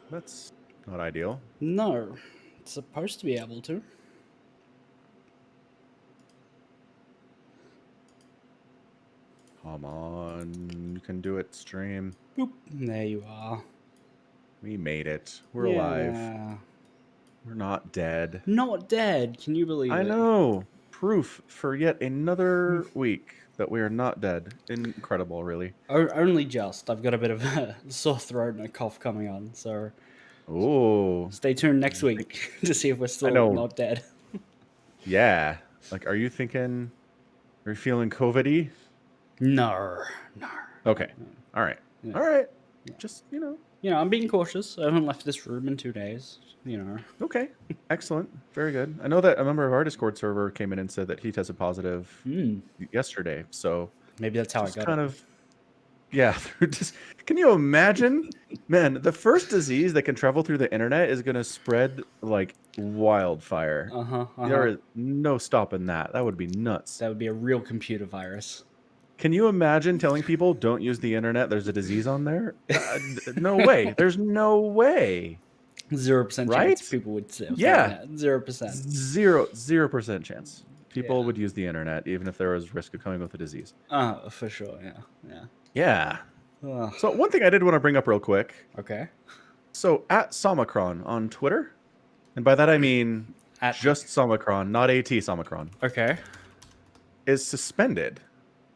That's not ideal. No, it's supposed to be able to. Come on, you can do it, stream. Boop. There you are. We made it. We're alive. Yeah. We're not dead. Not dead. Can you believe I it? know. Proof for yet another week that we are not dead. Incredible, really. Only just. I've got a bit of a sore throat and a cough coming on, so Oh, stay tuned next week to see if we're I still know. not dead. Yeah. Like, are you thinking? Are you feeling COVID-y? No. Okay. All right. Yeah. All right. Yeah. Just I'm being cautious. I haven't left this room in 2 days. Okay. Excellent. Very good. I know that a member of our Discord server came in and said that he tested positive yesterday. So Maybe that's how I just got kind it. of, yeah. Just can you imagine, man? The first disease that can travel through the internet is going to spread like wildfire. There is no stopping that. That would be nuts. That would be a real computer virus. Can you imagine telling people don't use the internet? There's a disease on there. No way. There's no way. 0% Right? chance people would say Yeah. that. 0%. 0% chance. People Yeah. would use the internet even if there was risk of coming with a disease. For sure. Yeah. Yeah. Ugh. So one thing I did want to bring up real quick. Okay. So at Somicron on Twitter, and by that I mean just Somicron, not AT Somicron, Okay. is suspended.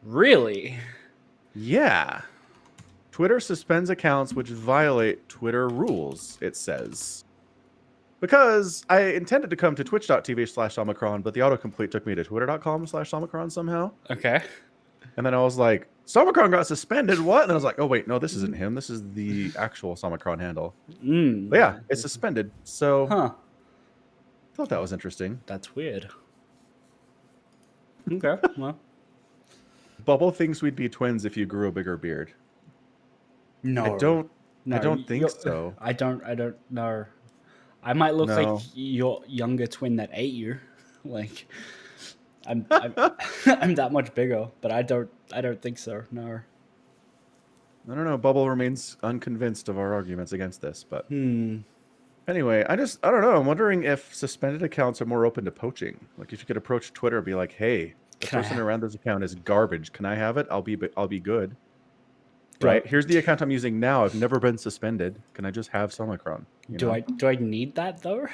Really? Yeah. Twitter suspends accounts which violate Twitter rules, it says. Because I intended to come to twitch.tv/Somicron, but the autocomplete took me to twitter.com/Somicron somehow. Okay. And then I was like, Somicron got suspended, what? And I was like, oh, wait, no, this isn't him. This is the actual Somicron handle. But yeah, it's suspended. So I thought that was interesting. That's weird. Okay, well. Bubble thinks we'd be twins if you grew a bigger beard. No. I don't think so. I don't know. I might look like your younger twin that ate you. Like I'm I'm that much bigger, but I don't think so. No. I don't know. Bubble remains unconvinced of our arguments against this, but anyway, I don't know. I'm wondering if suspended accounts are more open to poaching. Like if you could approach Twitter and be like, "Hey, the person around this account is garbage. Can I have it? I'll be good." Right? Here's the account I'm using now. I've never been suspended. Can I just have Somicron? Do I need that though?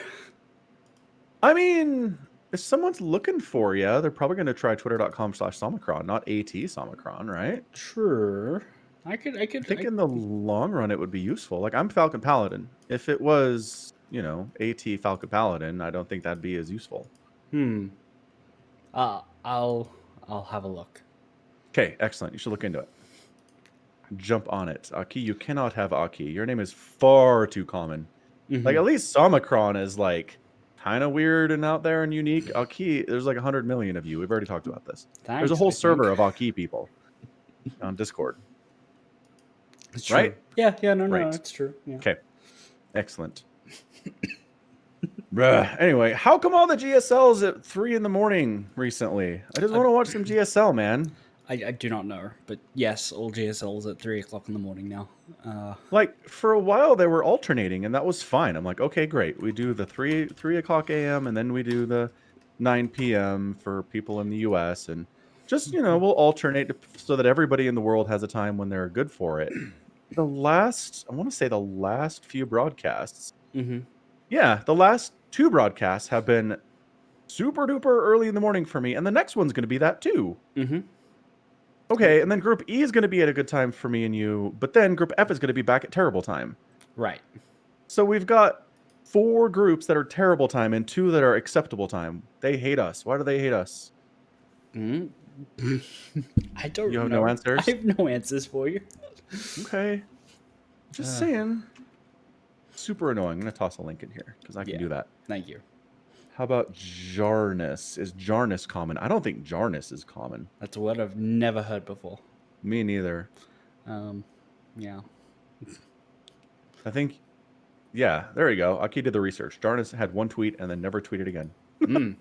I mean, if someone's looking for you, they're probably going to try twitter.com/Somicron, not AT Somicron, right? Sure. I think in the long run it would be useful. Like I'm Falcon Paladin. If it was, AT Falcon Paladin, I don't think that'd be as useful. I'll have a look. Okay, excellent. You should look into it. Jump on it. Aki, you cannot have Aki. Your name is far too common. Like at least Somicron is like kind of weird and out there and unique. Aki, there's like 100 million of you. We've already talked about this. There's a whole server of Aki people on Discord. It's true. Right? Yeah, no, it's true. Yeah. Okay. Excellent. Anyway, how come all the GSLs at 3 a.m. recently? I just want to watch some GSL, man. I do not know, but yes, all GSLs at 3 o'clock in the morning now. Like for a while they were alternating, and that was fine. I'm like, okay, great. We do the 3 o'clock a.m. and then we do the 9 p.m. for people in the U.S. and just we'll alternate so that everybody in the world has a time when they're good for it. I want to say the last few broadcasts. Yeah, the last 2 broadcasts have been super duper early in the morning for me, and the next one's going to be that too. Okay, and then Group E is going to be at a good time for me and you, but then Group F is going to be back at terrible time. Right. So we've got 4 groups that are terrible time and 2 that are acceptable time. They hate us. Why do they hate us? I don't know. You have no answers? I have no answers for you. Okay. Just saying. Super annoying. I'm going to toss a link in here because I can do that. Thank you. How about Jarnus? Is Jarnus common? I don't think Jarnus is common. That's a word I've never heard before. Me neither. Yeah. I think, yeah, there you go. Aki did the research. Jarnus had 1 tweet and then never tweeted again.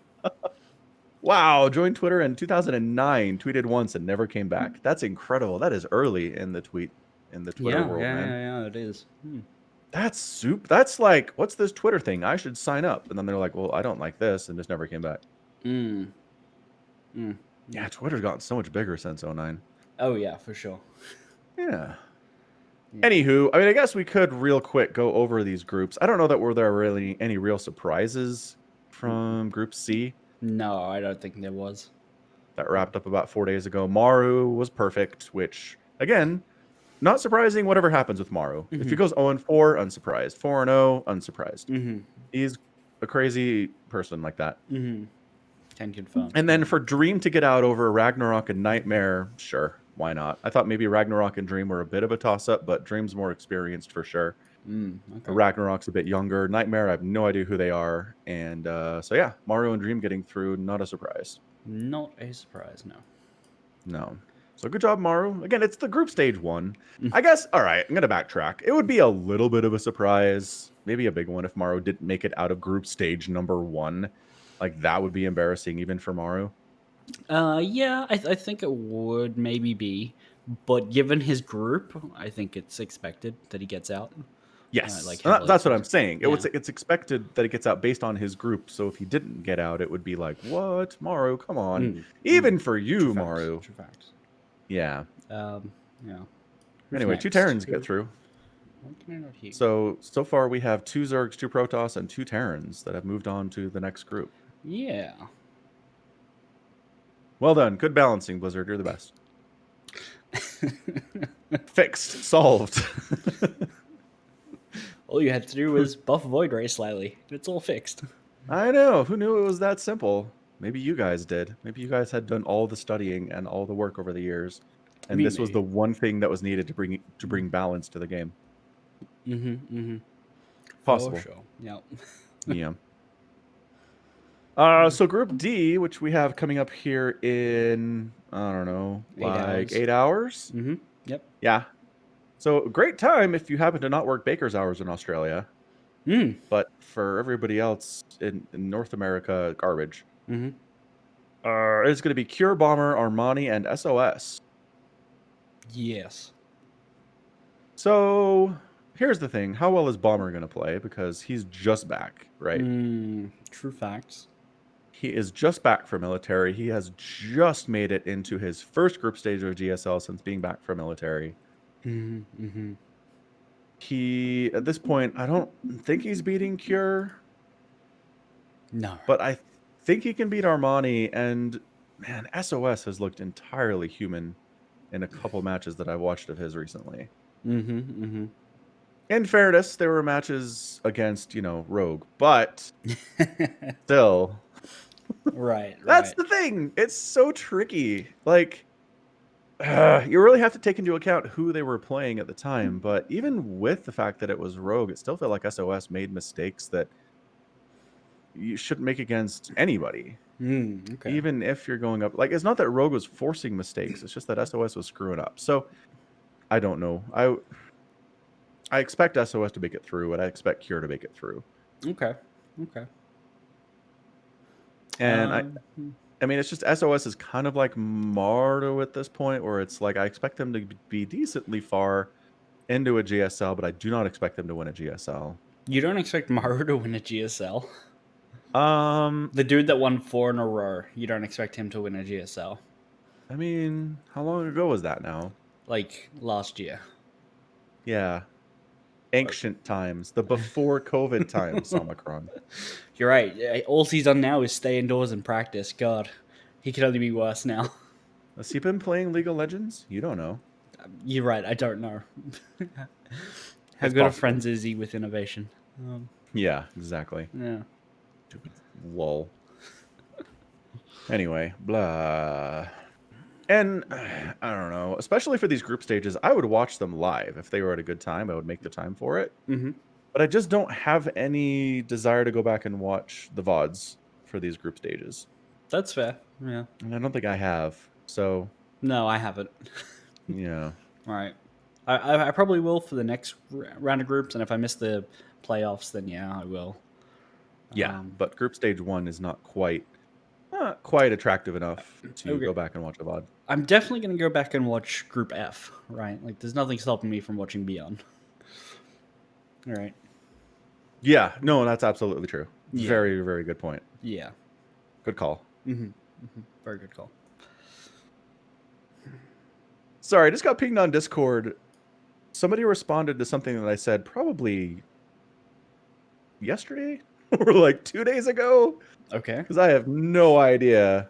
Wow, joined Twitter in 2009, tweeted once and never came back. That's incredible. That is early in the tweet in the Twitter world, man. Yeah, it is. That's like, what's this Twitter thing? I should sign up. And then they're like, well, I don't like this, and just never came back. Yeah, Twitter's gotten so much bigger since 09. Oh yeah, for sure. Yeah. Anywho, I mean, I guess we could real quick go over these groups. I don't know that were there really any real surprises from Group C. No, I don't think there was. That wrapped up about 4 days ago. Maru was perfect, which, again, not surprising whatever happens with Maru. If he goes 0-4, unsurprised. 4-0, unsurprised. He's a crazy person like that. Can confirm. And then for Dream to get out over Ragnarok and Nightmare, sure, why not? I thought maybe Ragnarok and Dream were a bit of a toss-up, but Dream's more experienced for sure. Okay. Ragnarok's a bit younger. Nightmare, I have no idea who they are. And so yeah, Maru and Dream getting through, not a surprise. Not a surprise, no. No. So good job, Maru. Again, it's the group stage 1. I guess, all right, I'm going to backtrack. It would be a little bit of a surprise, maybe a big one, if Maru didn't make it out of group stage number 1. Like, that would be embarrassing even for Maru. Yeah, I think it would maybe be. But given his group, I think it's expected that he gets out. Yes, that's what I'm saying. It's expected that it gets out based on his group. So if he didn't get out, it would be like, what? Maru, come on. Even for you, True Maru. True facts. Yeah. Yeah. Anyway, 2 Terrans get through. So far we have 2 Zergs, 2 Protoss, and 2 Terrans that have moved on to the next group. Yeah. Well done. Good balancing, Blizzard. You're the best. Fixed. Solved. All you had to do was buff Void Ray slightly. It's all fixed. I know. Who knew it was that simple? Maybe you guys did. Maybe you guys had done all the studying and all the work over the years, and this was the one thing that was needed to bring balance to the game. Possible. For sure. Yep. Yeah. So Group D, which we have coming up here in, I don't know, 8 hours. Yep. Yeah. So great time if you happen to not work baker's hours in Australia. But for everybody else in North America, garbage. It's going to be Cure, Bomber, Armani, and SOS. Yes. So here's the thing. How well is Bomber going to play? Because he's just back, right? True facts. He is just back from military. He has just made it into his first group stage of GSL since being back from military. He, at this point, I don't think he's beating Cure. No. But I think he can beat Armani. And, man, SOS has looked entirely human in a couple matches that I've watched of his recently. In fairness, there were matches against, Rogue. But still... Right. That's the thing. It's so tricky. Like, you really have to take into account who they were playing at the time. But even with the fact that it was Rogue, it still felt like SOS made mistakes that you shouldn't make against anybody. Okay. Even if you're going up. Like, it's not that Rogue was forcing mistakes. It's just that SOS was screwing up. So, I don't know. I expect SOS to make it through, and I expect Cure to make it through. Okay. And I mean, it's just SOS is kind of like Mardo at this point, where it's like I expect them to be decently far into a GSL, but I do not expect them to win a GSL. You don't expect Maru to win a GSL? The dude that won 4 in a row, you don't expect him to win a GSL? I mean, how long ago was that now? Like last year. Yeah. Ancient times, the before COVID times, Omicron. You're right. All he's done now is stay indoors and practice. God, he could only be worse now. Has he been playing League of Legends? You don't know. You're right. I don't know. How good of friends is he with innovation? Yeah, exactly. Yeah. Stupid lol. Anyway, blah. And I don't know, especially for these group stages, I would watch them live. If they were at a good time, I would make the time for it. But I just don't have any desire to go back and watch the VODs for these group stages. That's fair. Yeah. And I don't think I have. So. No, I haven't. Yeah. All right. I probably will for the next round of groups. And if I miss the playoffs, then yeah, I will. Yeah. But group stage 1 is not quite. not quite attractive enough to Okay. go back and watch a VOD. I'm definitely gonna go back and watch Group F, right? Like, there's nothing stopping me from watching Beyond. All right. Yeah, no, that's absolutely true. Yeah. Very, very good point. Yeah. Good call. Very good call. Sorry, I just got pinged on Discord. Somebody responded to something that I said probably yesterday or like 2 days ago. Okay. Because I have no idea.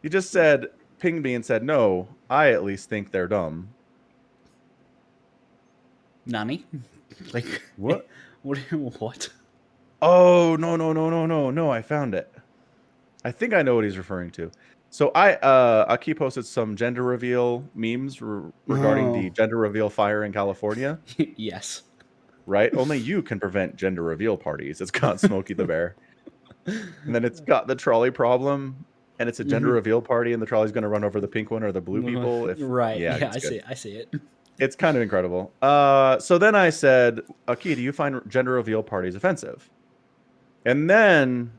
He just said, pinged me and said, no, I at least think they're dumb. Nani? Like, What? What? Oh, no. I found it. I think I know what he's referring to. So Aki posted some gender reveal memes regarding the gender reveal fire in California. Yes. Right? Only you can prevent gender reveal parties. It's got Smokey the Bear. And then it's got the trolley problem. And it's a gender reveal party, and the trolley's going to run over the pink one or the blue people. Right. Yeah, I I see it. It's kind of incredible. So then I said, Aki, do you find gender reveal parties offensive? And then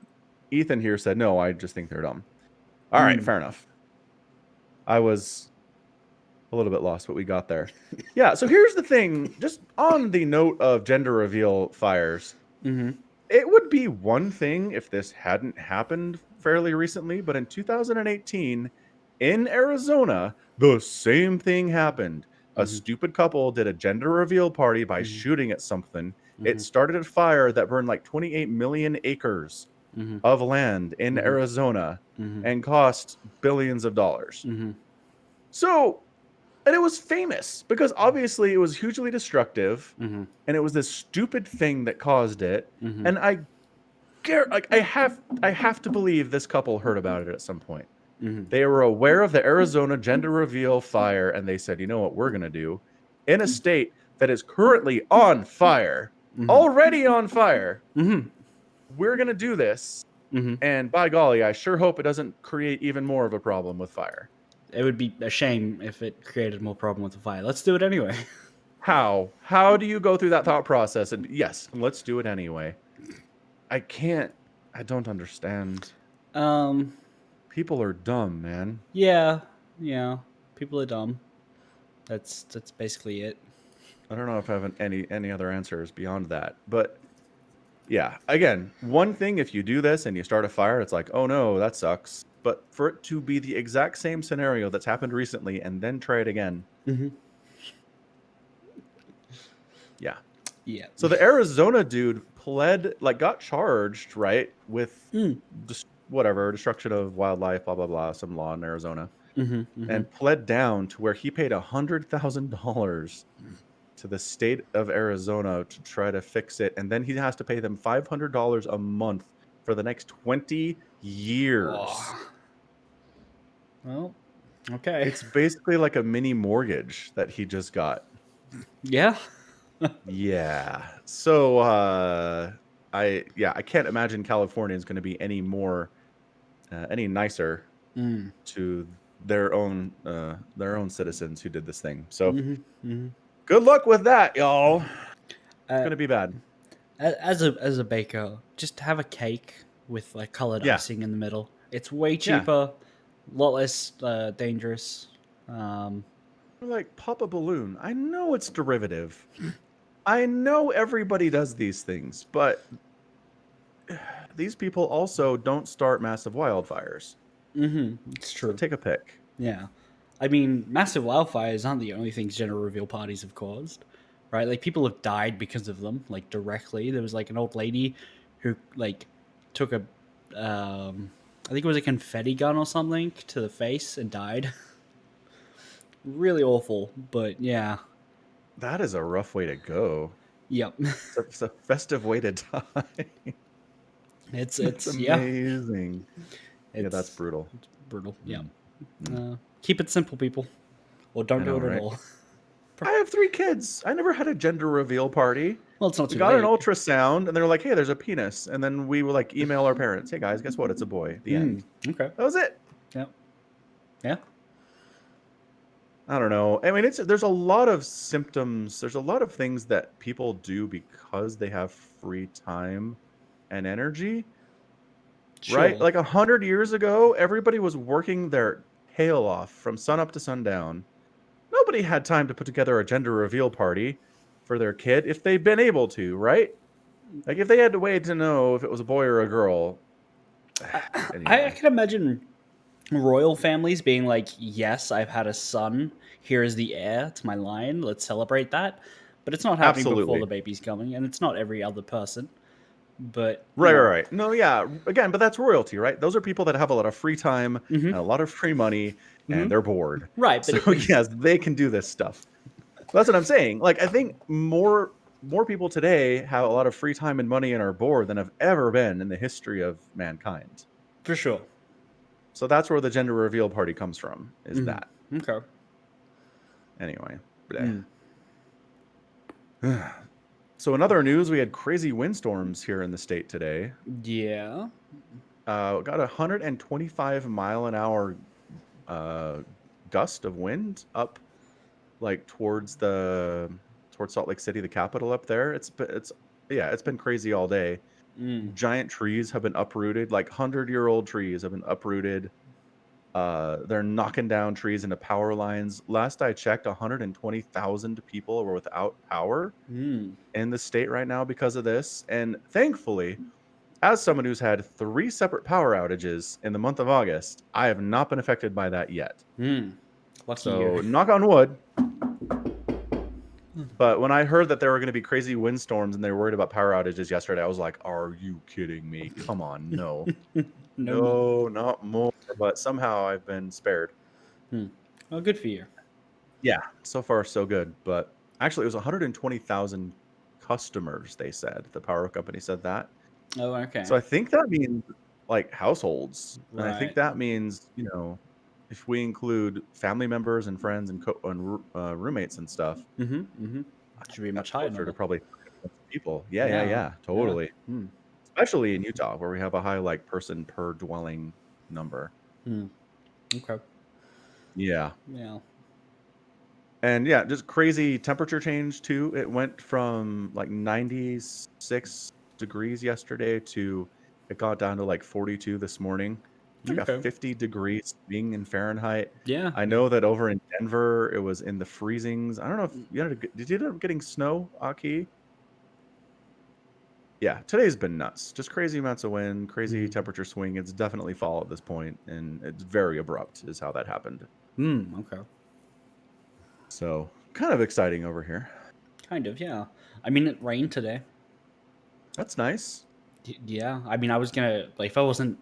Ethan here said, no, I just think they're dumb. All right, fair enough. I was a little bit lost, but we got there. Yeah, so here's the thing. Just on the note of gender reveal fires, it would be one thing if this hadn't happened fairly recently, but in 2018, in Arizona, the same thing happened. A stupid couple did a gender reveal party by shooting at something. It started a fire that burned like 28 million acres of land in Arizona and cost billions of dollars. So, and it was famous because obviously it was hugely destructive, and it was this stupid thing that caused it. And I have to believe this couple heard about it at some point. They were aware of the Arizona gender reveal fire, and they said, you know what we're going to do? In a state that is currently on fire, already on fire, we're going to do this. And by golly, I sure hope it doesn't create even more of a problem with fire. It would be a shame if it created more problem with the fire. Let's do it anyway. How? How do you go through that thought process? And yes, let's do it anyway. I don't understand. People are dumb, man. Yeah. People are dumb. That's basically it. I don't know if I have any other answers beyond that. But yeah, again, one thing, if you do this and you start a fire, it's like, oh no, that sucks. But for it to be the exact same scenario that's happened recently and then try it again. Yeah. So the Arizona dude got charged, right, with just whatever, destruction of wildlife, blah, blah, blah, some law in Arizona, and pled down to where he paid $100,000 to the state of Arizona to try to fix it. And then he has to pay them $500 a month for the next 20 years. Oh. Well, okay. It's basically like a mini mortgage that he just got. Yeah. Yeah. So I can't imagine California is going to be any nicer to their own citizens who did this thing. So good luck with that, y'all. It's going to be bad. As a baker, just have a cake with like colored icing in the middle. It's way cheaper, a lot less dangerous. Like pop a balloon. I know it's derivative. I know everybody does these things, but these people also don't start massive wildfires. It's true. So take a pick. Yeah. I mean, massive wildfires aren't the only things gender reveal parties have caused, right? Like, people have died because of them, like, directly. There was, like, an old lady who, like, took a, I think it was a confetti gun or something to the face and died. Really awful, but yeah. That is a rough way to go. Yep. It's a festive way to die. It's amazing. Yeah, that's brutal. It's brutal. Yeah. Keep it simple, people, or don't do it at all. I have 3 kids. I never had a gender reveal party. Well, it's not too We got late. an ultrasound, and they're like, "Hey, there's a penis," and then we will like email our parents, "Hey guys, guess what? It's a boy." The end. Okay. That was it. Yeah. I don't know. I mean, there's a lot of symptoms. There's a lot of things that people do because they have free time and energy. right? Sure. Like 100 years ago, everybody was working their tail off from sun up to sundown. Nobody had time to put together a gender reveal party for their kid if they'd been able to, right? Like if they had to wait to know if it was a boy or a girl. I Anyway, can imagine royal families being like, yes, I've had a son. Here is the heir to my line. Let's celebrate that. But it's not happening before absolutely. the baby's coming, and it's not every other person. But, Right, right, right. No, yeah. Again, but that's royalty, right? Those are people that have a lot of free time and a hmm lot of free money, and hmm they're bored. right. But So yes, they can do this stuff. That's what I'm saying. Like I think more people today have a lot of free time and money and are bored than have ever been in the history of mankind. for sure. So that's where the gender reveal party comes from, is hmm that. Okay. Anyway. bleh. Mm. So in other news, we had crazy windstorms here in the state today. Yeah. Got 125-mile-an-hour gust of wind up like towards Salt Lake City, the capital up there. It's been crazy all day. Mm. Giant trees have been uprooted, like 100-year-old trees have been uprooted. They're knocking down trees into power lines. Last I checked, 120,000 people were without power Mm. in the state right now because of this. And thankfully, as someone who's had 3 separate power outages in the month of August, I have not been affected by that yet. Mm. Lucky you. So, knock on wood. But when I heard that there were going to be crazy windstorms and they were worried about power outages yesterday, I was like, "Are you kidding me? Come on, no, No more. no, not more." But somehow I've been spared. Oh, good for you. Yeah, so far so good. But actually, it was 120,000 customers. They said the power company said that. Oh, okay. So I think that means like households, and I think Right. that means if we include family members and friends and roommates and stuff, Mm-hmm. Should be a that's much higher closer to number. probably people. Yeah, yeah, Yeah. yeah, Yeah. totally. Hmm. Especially in Utah, where we have a high like person per dwelling number. Hmm. Okay. Yeah. Yeah. And yeah, just crazy temperature change too. It went from like 96 degrees yesterday to it got down to like 42 this morning. It's like a Okay. 50-degree swing in Fahrenheit. Yeah. I know that over in Denver, it was in the freezings. I don't know if did you end up getting snow, Aki? Yeah, today's been nuts. Just crazy amounts of wind, crazy Mm-hmm. temperature swing. It's definitely fall at this point, and it's very abrupt, is how that happened. Okay. So kind of exciting over here. Kind of. Yeah. I mean, it rained today. That's nice. Yeah. I mean, I was gonna like if I wasn't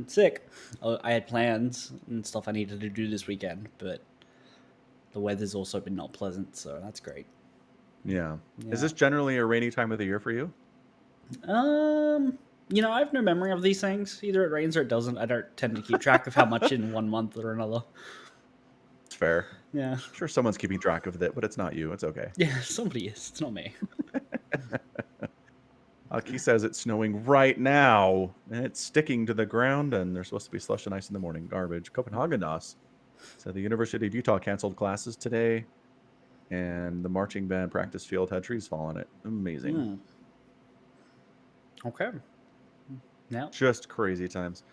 sick, I had plans and stuff I needed to do this weekend, but the weather's also been not pleasant, so that's great. Yeah. Is Yeah. this generally a rainy time of the year for you? I have no memory of these things. Either it rains or it doesn't. I don't tend to keep track of how much in one month or another. It's fair. Yeah. I'm sure someone's keeping track of it, but it's not you. It's okay. Yeah, somebody is. It's not me. Aki says it's snowing right now, and it's sticking to the ground, and there's supposed to be slush and ice in the morning. Garbage. Copenhagen Nos said the University of Utah canceled classes today, and the marching band practice field had trees fall on it. Amazing. Hmm. Okay. Now. Just crazy times.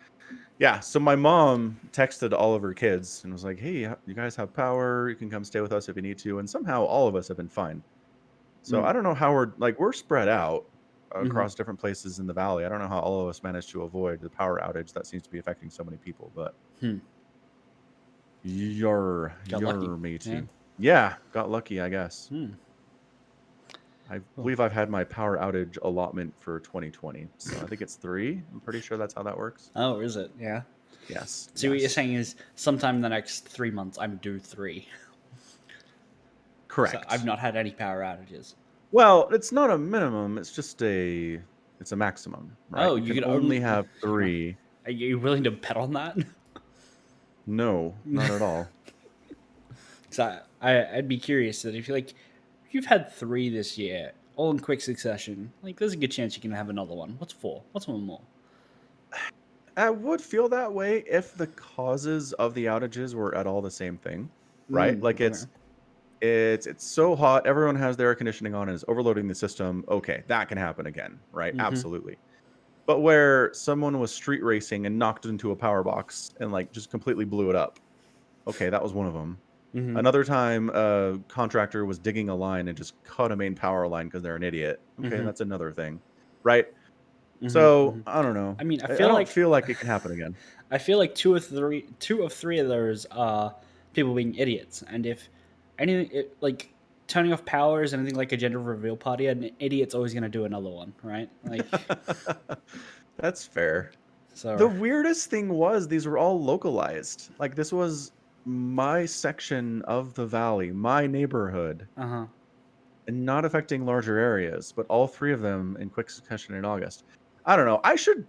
Yeah, so my mom texted all of her kids and was like, "Hey, you guys have power. You can come stay with us if you need to." And somehow all of us have been fine. So Mm. I don't know how we're spread out Mm-hmm. across different places in the valley. I don't know how all of us managed to avoid the power outage that seems to be affecting so many people, but Hmm. Got lucky. you're Yeah. matey. Yeah, got lucky, I guess. Hmm. I Cool. believe I've had my power outage allotment for 2020. So I think it's 3. I'm pretty sure that's how that works. Oh, is it? Yeah. Yes. So what you're Yes. saying is sometime in the next 3 months I'm due 3. So I've Correct. not had any power outages. Well, it's not a minimum. It's a maximum, right? Oh, You you can can only only. have 3. Are you willing to bet on that? No, not at all. So I'd be curious that if you've had 3 this year, all in quick succession, like there's a good chance you can have another one. What's 4? What's one more? I would feel that way if the causes of the outages were at all the same thing, right? Like Okay. it's so hot, everyone has their air conditioning on and is overloading the system. Okay, that can happen again, right? Mm-hmm. Absolutely. but where someone was street racing and knocked into a power box and like just completely blew it up. Okay, that was one of them. Mm-hmm. Another time, a contractor was digging a line and just cut a main power line because they're an idiot. Okay, Mm-hmm. that's another thing, right? Mm-hmm. So Mm-hmm. I don't know. I mean, I don't feel like it can happen again. I feel like two of three of those are people being idiots, and if anything like turning off power is anything like a gender reveal party, an idiot's always going to do another one, right? Like, That's fair. The so weirdest thing was these were all localized. Like this was my section of the valley, my neighborhood, uh-huh. and not affecting larger areas, but all three of them in quick succession in August. I don't know. I should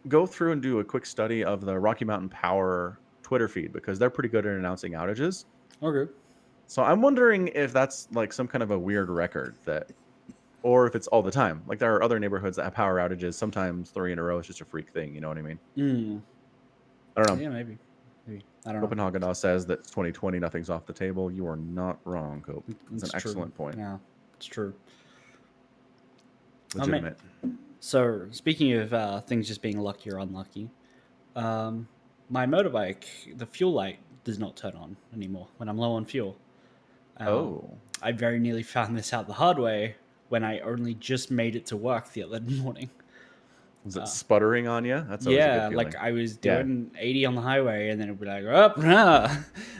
go through and do a quick study of the Rocky Mountain Power Twitter feed because they're pretty good at announcing outages. Okay. So I'm wondering if that's like some kind of a weird record that, or if it's all the time. Like there are other neighborhoods that have power outages. Sometimes 3 in a row is just a freak thing. You know what I mean? Mm. I don't know. Yeah, maybe. Maybe. I don't know. Copenhagen now says that it's 2020, nothing's off the table. You are not wrong, Cope. It's an It's true. excellent point. Yeah, it's true. Legitimate. So speaking of things just being lucky or unlucky, my motorbike, the fuel light does not turn on anymore when I'm low on fuel. Oh, I very nearly found this out the hard way when I only just made it to work the other morning. was it sputtering on you? That's always a good Yeah, feeling. like I was Yeah. doing 80 on the highway, and then it'd be like, up,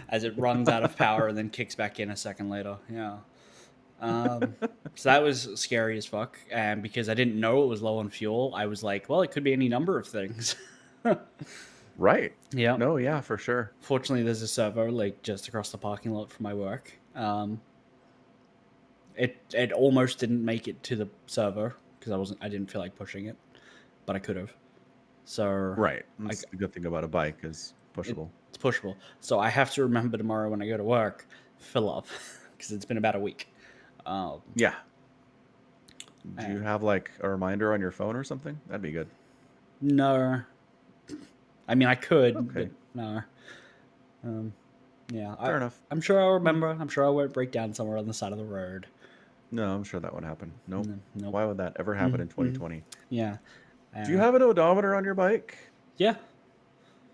as it runs out of power and then kicks back in a second later. Yeah. So that was scary as fuck. And because I didn't know it was low on fuel, I was like, well, it could be any number of things. Right. Yeah. No, yeah, for sure. Fortunately, there's a servo like just across the parking lot from my work. It almost didn't make it to the servo because I didn't feel like pushing it, but I could have. So Right. That's the good thing about a bike is pushable. it's pushable. So I have to remember tomorrow when I go to work, fill up because it's been about a week. Yeah. Do you have like a reminder on your phone or something? That'd be good. No, I mean I could, Okay. but no. Yeah, Fair enough. I'm sure I'll remember. I'm sure I won't break down somewhere on the side of the road. No, I'm sure that would happen. Nope. Nope. Why would that ever happen in 2020? Yeah. Do you have an odometer on your bike? Yeah.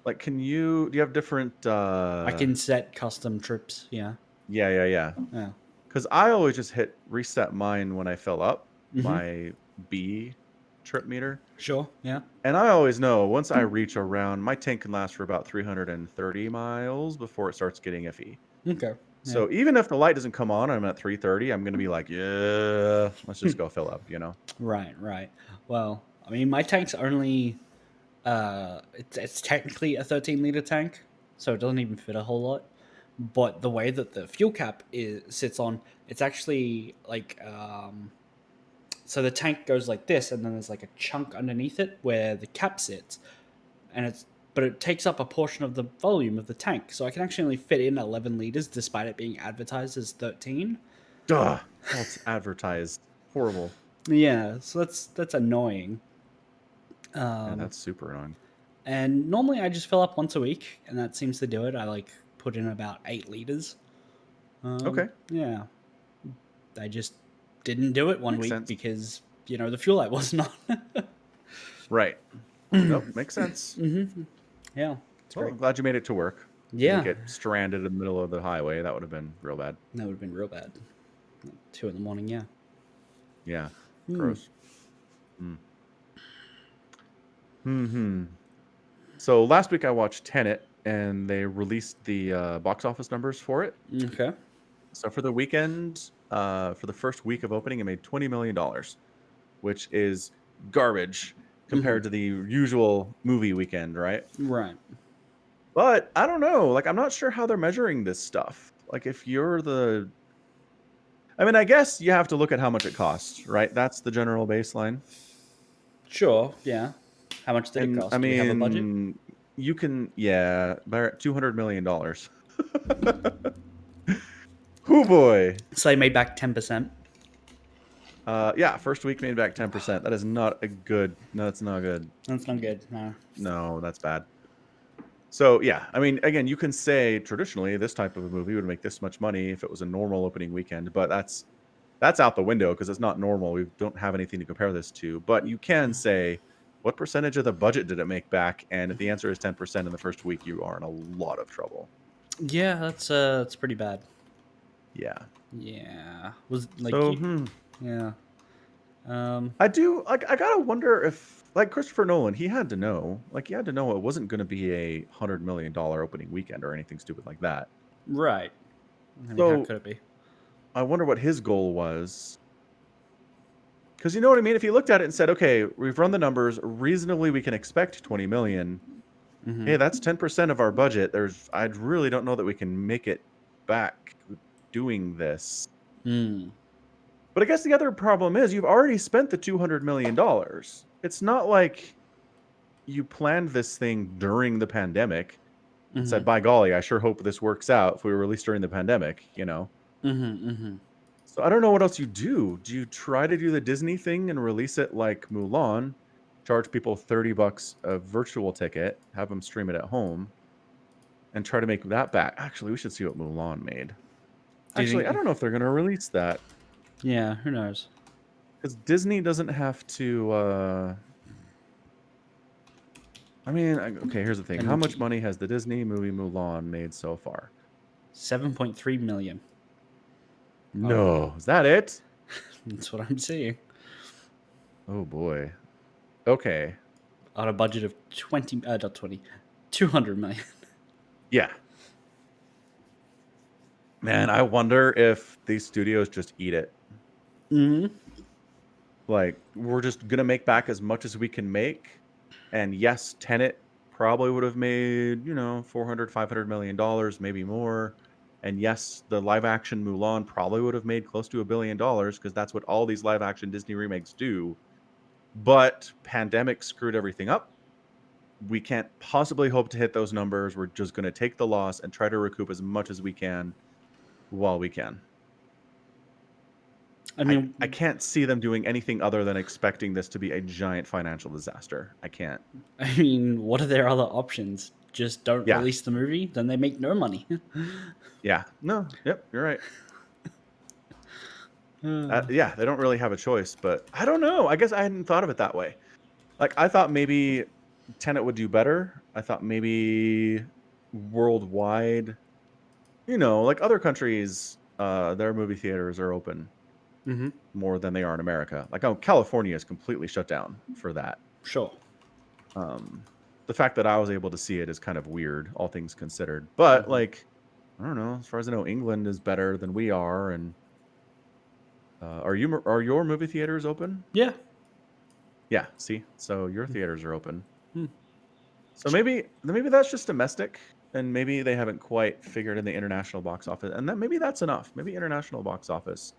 Like, do you have different? I can set custom trips. Yeah. Yeah. Yeah. Because I always just hit reset mine when I fill up Mhm. my B trip meter. Sure. Yeah. And I always know once I reach around, my tank can last for about 330 miles before it starts getting iffy. Okay. So even if the light doesn't come on, I'm at 330. I'm going to be like, yeah, let's just go fill up, Right. Well, I mean, my tank's only, it's technically a 13-liter tank, so it doesn't even fit a whole lot. But the way that the fuel cap sits on, it's actually like, so the tank goes like this, and then there's like a chunk underneath it where the cap sits, but it takes up a portion of the volume of the tank, so I can actually only fit in 11 liters despite it being advertised as 13. Duh, that's advertised. Horrible. Yeah, so that's annoying. Yeah, that's super annoying. And normally I just fill up once a week, and that seems to do it. I like put in about 8 liters. Okay. Yeah. I just didn't do it one Makes week sense. because, the fuel light wasn't on. Right. Nope, makes sense. Yeah. It's Well, great. I'm glad you made it to work. Yeah. You get stranded in the middle of the highway. That would have been real bad. That would have been real bad. 2 a.m, yeah. Yeah. Gross. So last week I watched Tenet, and they released the box office numbers for it. Okay. So for the weekend, for the first week of opening, it made $20 million, which is garbage compared to the usual movie weekend, right? Right. But I don't know. Like, I'm not sure how they're measuring this stuff. Like, if you're I mean, I guess you have to look at how much it costs, right? That's the general baseline. Sure, yeah. How much did it cost? I Do we have a budget? mean, you can, yeah, $200 million. Oh boy. So they made back 10%. Yeah, first week made back 10%. That is not a good. No, that's not good. That's not good. No. No, that's bad. So yeah, I mean, again, you can say traditionally this type of a movie would make this much money if it was a normal opening weekend, but that's out the window because it's not normal. We don't have anything to compare this to. But you can say what percentage of the budget did it make back? And if the answer is 10% in the first week, you are in a lot of trouble. Yeah, that's pretty bad. Yeah. Yeah, was like So, yeah. I do. Like, I gotta wonder if, like, Christopher Nolan, he had to know. Like, he had to know it wasn't going to be a $100 million opening weekend or anything stupid like that. Right. I mean, how So, could it be? I wonder what his goal was. Because you know what I mean? If he looked at it and said, okay, we've run the numbers, reasonably we can expect 20 million. Mm-hmm. Hey, that's 10% of our budget. I really don't know that we can make it back doing this. Mm. But I guess the other problem is you've already spent the $200 million. It's not like you planned this thing during the pandemic and Mm-hmm. said, by golly, I sure hope this works out if we were released during the pandemic, you know? Mm-hmm. Mm-hmm. So I don't know what else you do. Do you try to do the Disney thing and release it like Mulan, charge people $30 a virtual ticket, have them stream it at home, and try to make that back? Actually, we should see what Mulan made. Do you Actually, I think? don't know if they're going to release that Yeah, who knows? because Disney doesn't have to. I mean, okay, here's the thing. How much money has the Disney movie Mulan made so far? 7.3 million. No. Is that it? That's what I'm seeing. Oh, boy. Okay. On a budget of 200 million. Yeah. Man, I wonder if these studios just eat it. Mm-hmm. Like, we're just going to make back as much as we can make. And yes, Tenet probably would have made, $400, $500 million, maybe more. And yes, the live action Mulan probably would have made close to $1 billion because that's what all these live action Disney remakes do. But pandemic screwed everything up. We can't possibly hope to hit those numbers. We're just going to take the loss and try to recoup as much as we can while we can. I mean, I can't see them doing anything other than expecting this to be a giant financial disaster. I can't. what are their other options? Just don't Yeah. release the movie, then they make no money. Yeah. No. Yep. You're right. Yeah, they don't really have a choice, but I don't know. I guess I hadn't thought of it that way. Like, I thought maybe Tenet would do better. I thought maybe worldwide, like other countries, their movie theaters are open Mm-hmm. more than they are in America. Like, California is completely shut down for that. Sure. The fact that I was able to see it is kind of weird, all things considered. But like, I don't know. As far as I know, England is better than we are, and are your movie theaters open? Yeah. Yeah. See, so your theaters are open. Hmm. So maybe that's just domestic, and maybe they haven't quite figured in the international box office, and maybe that's enough. Maybe international box office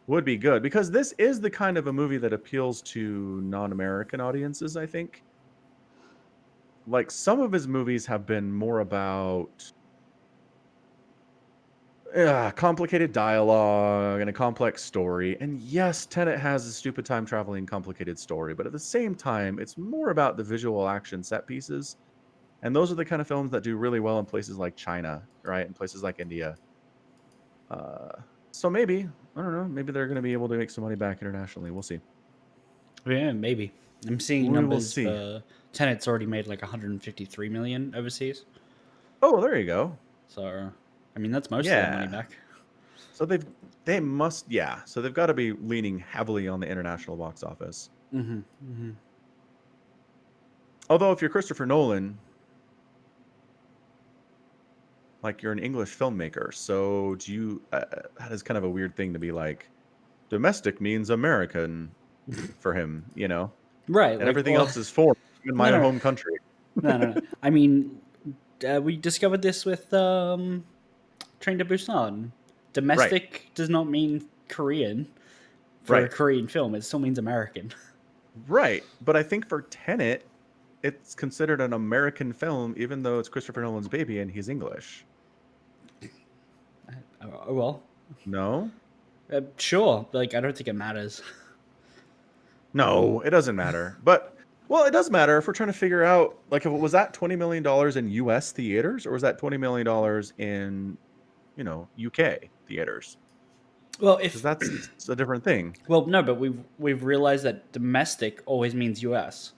would be good because this is the kind of a movie that appeals to non-American audiences, I think. Like, some of his movies have been more about complicated dialogue and a complex story. And yes, Tenet has a stupid time traveling complicated story, but at the same time, it's more about the visual action set pieces. And those are the kind of films that do really well in places like China, right? And places like India. So maybe, I don't know, maybe they're going to be able to make some money back internationally. We'll see. Yeah, maybe. I'm seeing We will numbers see. for Tenet's already made like 153 million overseas. Oh, there you go. So, I mean, that's most of their money Yeah. back. So they must, yeah. So they've got to be leaning heavily on the international box office. Mm-hmm. Mm-hmm. Although if you're Christopher Nolan, like, you're an English filmmaker, so do you? That is kind of a weird thing to be like. Domestic means American for him, Right. and Like, everything well, else is foreign in my no, no, home country. no. I mean, we discovered this with Train to Busan. Right, Domestic does not mean Korean for a right, Korean film. It still means American. right. But I think for Tenet, it's considered an American film, even though it's Christopher Nolan's baby and he's English. Well, No, sure. Like, I don't think it matters. no, it doesn't matter. But well, it does matter if we're trying to figure out, like, if it was that $20 million in U.S. theaters, or was that $20 million in, UK theaters? Well, Because that's a different thing. well, no, but we've realized that domestic always means U.S.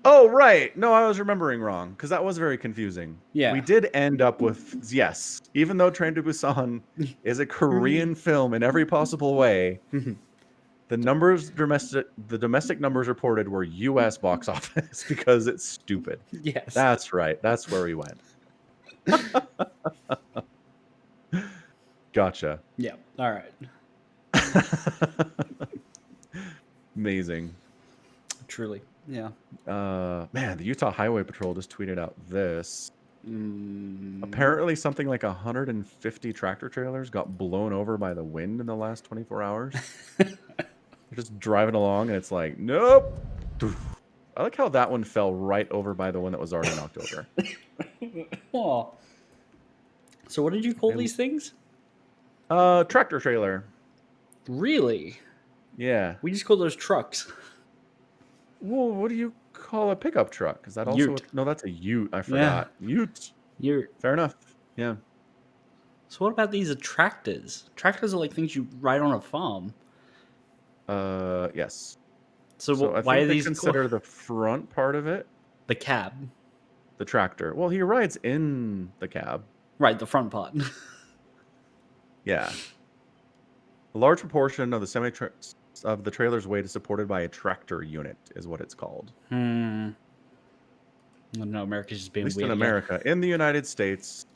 Oh, right. No, I was remembering wrong because that was very confusing. Yeah. We did end up with, yes, even though Train to Busan is a Korean film in every possible way, the domestic numbers reported were US box office because it's stupid. Yes. That's right. That's where we went. Gotcha. Yeah. All right. Amazing. Truly. Yeah. Man, the Utah Highway Patrol just tweeted out this. Mm. Apparently, something like 150 tractor trailers got blown over by the wind in the last 24 hours. They're just driving along, and it's like, nope. I like how that one fell right over by the one that was already knocked over. Oh. So what did you call these things? Tractor trailer. Really? Yeah. We just call those trucks. Well, what do you call a pickup truck? Is that also Ute. no? That's a ute. I forgot. Ute. You're Fair enough. Yeah. So what about these tractors? Tractors are like things you ride on a farm. Yes. So, So I why think are they these consider the front part of it the cab? the tractor. Well, he rides in the cab. Right, the front part. Yeah. A large proportion of the trailer's weight is supported by a tractor unit, is what it's called. I don't know. America's just At being least weird in again. America. In the United States,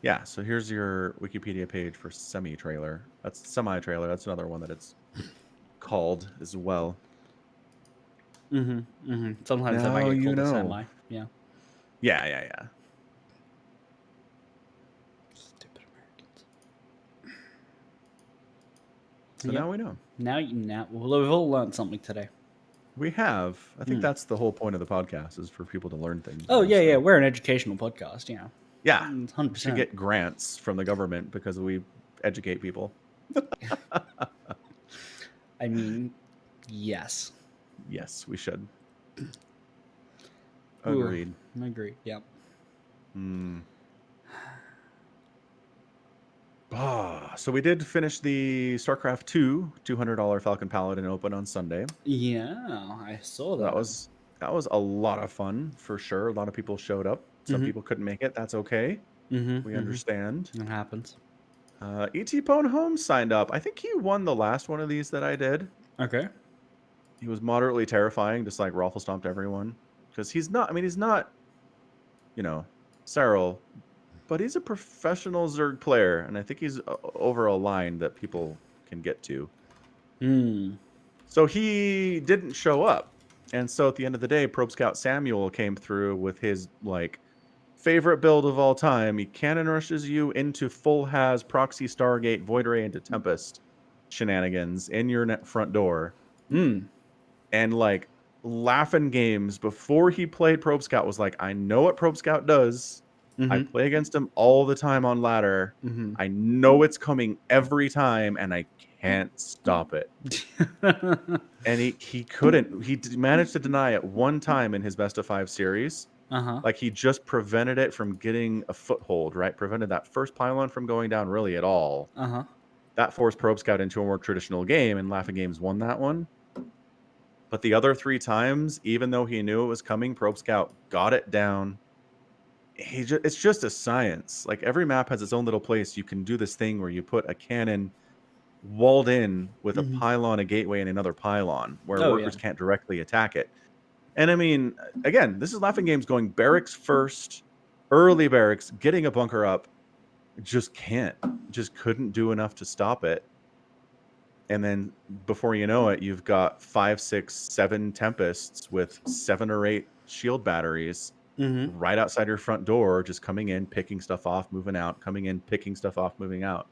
yeah. So here's your Wikipedia page for semi-trailer. That's semi-trailer. That's another one that it's called as well. Sometimes they might Now get you called a know. semi. Yeah. Yeah. Stupid Americans. So now we know. Now we've all learned something today. We have. I think that's the whole point of the podcast, is for people to learn things. Oh mostly. yeah. We're an educational podcast. Yeah. Yeah. 100%. We should get grants from the government because we educate people. I mean, yes. Yes, we should. Agreed. I agree. Yeah. So we did finish the StarCraft 2 $200 Falcon Paladin open on Sunday. Yeah, I saw that. That was a lot of fun for sure. A lot of people showed up. Some people couldn't make it. That's okay. We understand. It happens. E.T. Pone Holmes signed up. I think he won the last one of these that I did. Okay. He was moderately terrifying, just like raffle stomped everyone. Because he's not, Cyril, but he's a professional Zerg player, and I think he's over a line that people can get to. So he didn't show up. And so at the end of the day, Probe Scout Samuel came through with his, favorite build of all time. He cannon rushes you into full has proxy Stargate Void Ray into Tempest shenanigans in your front door. And laughing games before he played Probe Scout was like, I know what Probe Scout does. I play against him all the time on ladder. I know it's coming every time, and I can't stop it. And he couldn't. He managed to deny it one time in his best of 5 series. He just prevented it from getting a foothold, right? Prevented that first pylon from going down really at all. That forced Probe Scout into a more traditional game, and Laughing Games won that one. But the other 3 times, even though he knew it was coming, Probe Scout got it down. It's just a science. Every map has its own little place. You can do this thing where you put a cannon walled in with a pylon, a gateway, and another pylon where workers can't directly attack it. And I mean, again, this is Laughing Games going barracks first, early barracks, getting a bunker up. Just couldn't do enough to stop it. And then before you know it, you've got 5, 6, 7 Tempests with 7 or 8 shield batteries right outside your front door, just coming in, picking stuff off, moving out, coming in, picking stuff off, moving out.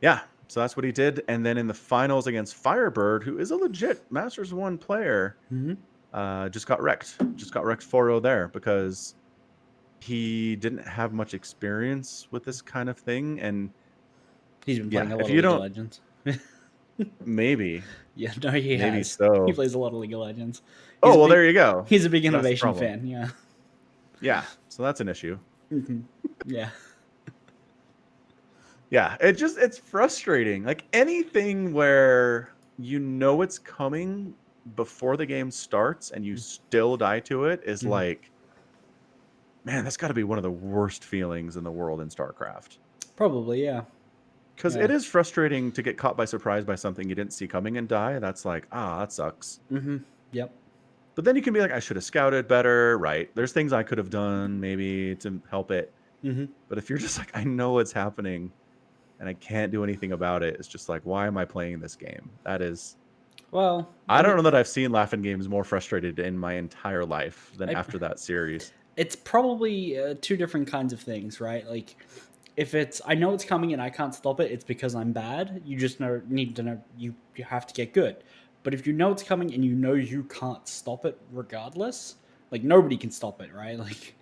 Yeah, so that's what he did. And then in the finals against Firebird, who is a legit Masters 1 player, just got wrecked. Just got wrecked 4-0 there because he didn't have much experience with this kind of thing. And he's been playing a lot of League of Legends. Maybe. Yeah, no, he Maybe has. so. He plays a lot of League of Legends. There you go. He's a big innovation fan. Yeah. Yeah, so that's an issue. Yeah. Yeah, it's frustrating. Anything where you know it's coming, before the game starts and you still die to it is like, man, that's got to be one of the worst feelings in the world in StarCraft. Probably, yeah. Because it is frustrating to get caught by surprise by something you didn't see coming and die. That's like, that sucks. Yep. But then you can be like, I should have scouted better, right? There's things I could have done maybe to help it. But if you're just like, I know it's happening and I can't do anything about it, it's just like, why am I playing this game? That is... Well, I don't know that I've seen laughing games more frustrated in my entire life than after that series. It's probably two different kinds of things, right? Like, if it's, I know it's coming and I can't stop it, it's because I'm bad. You just need to know you have to get good. But if you know it's coming and you know you can't stop it regardless, like nobody can stop it, right? Like,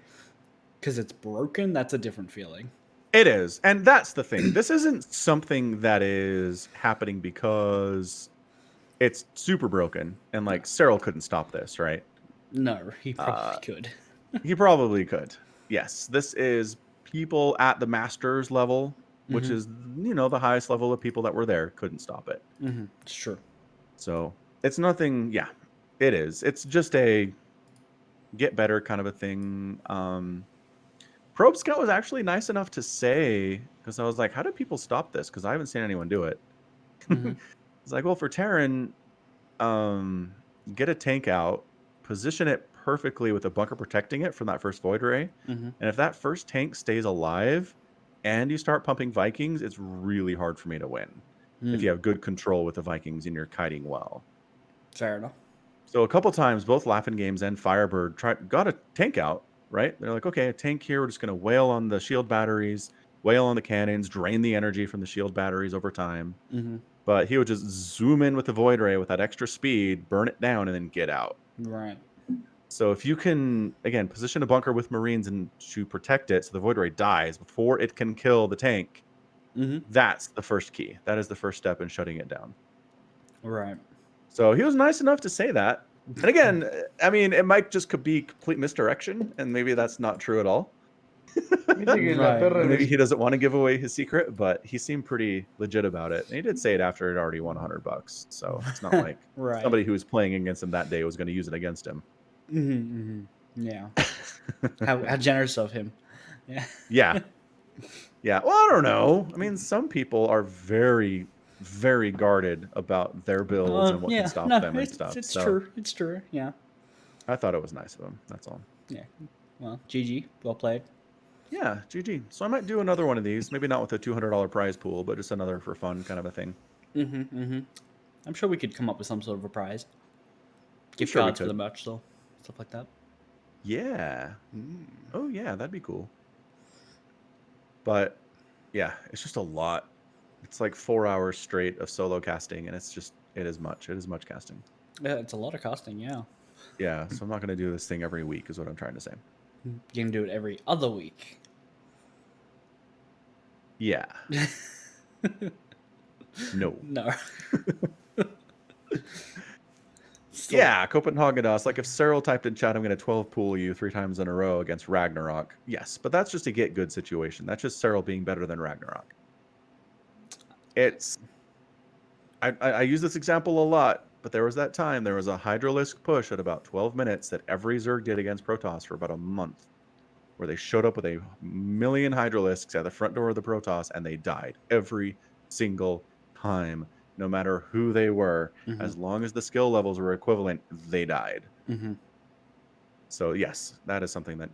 because it's broken, that's a different feeling. It is. And that's the thing. This isn't something that is happening because it's super broken and like Cyril couldn't stop this, right? No, he probably could. He probably could. Yes. This is people at the master's level, which is, the highest level of people that were there, couldn't stop it. It's true. So it's nothing. Yeah, it is. It's just a get better kind of a thing. Probe Scout was actually nice enough to say, because I was like, how do people stop this? Because I haven't seen anyone do it. It's like, well, for Terran, get a tank out, position it perfectly with a bunker protecting it from that first void ray. And if that first tank stays alive and you start pumping Vikings, it's really hard for me to win. If you have good control with the Vikings and you're kiting well. Fair enough. So a couple times, both Laughing Games and Firebird got a tank out, right? They're like, okay, a tank here. We're just going to wail on the shield batteries, wail on the cannons, drain the energy from the shield batteries over time. But he would just zoom in with the Void Ray with that extra speed, burn it down, and then get out. Right. So if you can, again, position a bunker with Marines and to protect it so the Void Ray dies before it can kill the tank, that's the first key. That is the first step in shutting it down. Right. So he was nice enough to say that. And again, I mean, it might just be complete misdirection, and maybe that's not true at all. Maybe he doesn't want to give away his secret, but he seemed pretty legit about it. And he did say it after it already won $100, so it's not like somebody who was playing against him that day was going to use it against him. Yeah. How generous of him. Yeah. Well, I don't know. I mean, some people are very, very guarded about their builds and what can stop them and stuff. It's true. It's true. Yeah. I thought it was nice of him. That's all. Yeah. Well, GG. Well played. Yeah, GG. So I might do another one of these. Maybe not with a $200 prize pool, but just another for fun kind of a thing. I'm sure we could come up with some sort of a prize. Gift cards for the merch, though. Stuff like that. Yeah. Oh, yeah. That'd be cool. But, yeah, it's just a lot. It's like 4 hours straight of solo casting, and it is much. It is much casting. Yeah, it's a lot of casting, yeah. Yeah, so I'm not going to do this thing every week is what I'm trying to say. You can do it every other week. Yeah. No. Yeah, Copenhagen-Us. Like if Cyril typed in chat, I'm going to 12 pool you 3 times in a row against Ragnarok. Yes, but that's just a get good situation. That's just Cyril being better than Ragnarok. I use this example a lot, but there was that time, there was a Hydralisk push at about 12 minutes that every Zerg did against Protoss for about a month, where they showed up with a million Hydralisks at the front door of the Protoss, and they died every single time, no matter who they were. As long as the skill levels were equivalent, they died. So yes, that is something that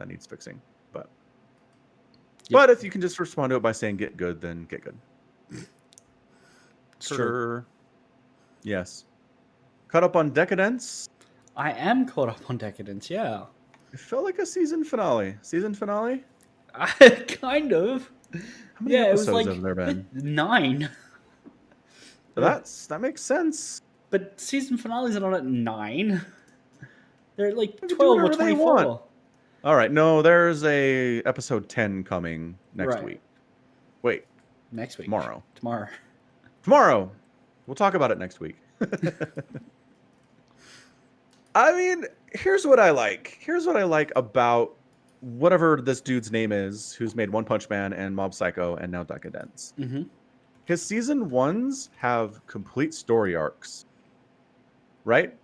needs fixing. But if you can just respond to it by saying get good, then get good. Sure. Yes. Caught up on Decadence? I am caught up on Decadence, yeah. It felt like a season finale. Season finale? Kind of. How many episodes have there been? 9. That makes sense. But season finales are not at 9. They're like 12 or 24. All right. No, there's a episode 10 coming next week. Wait. Next week. Tomorrow. We'll talk about it next week. I mean, here's what I like. Here's what I like about whatever this dude's name is, who's made One Punch Man and Mob Psycho and now Decadence. His season 1s have complete story arcs. right?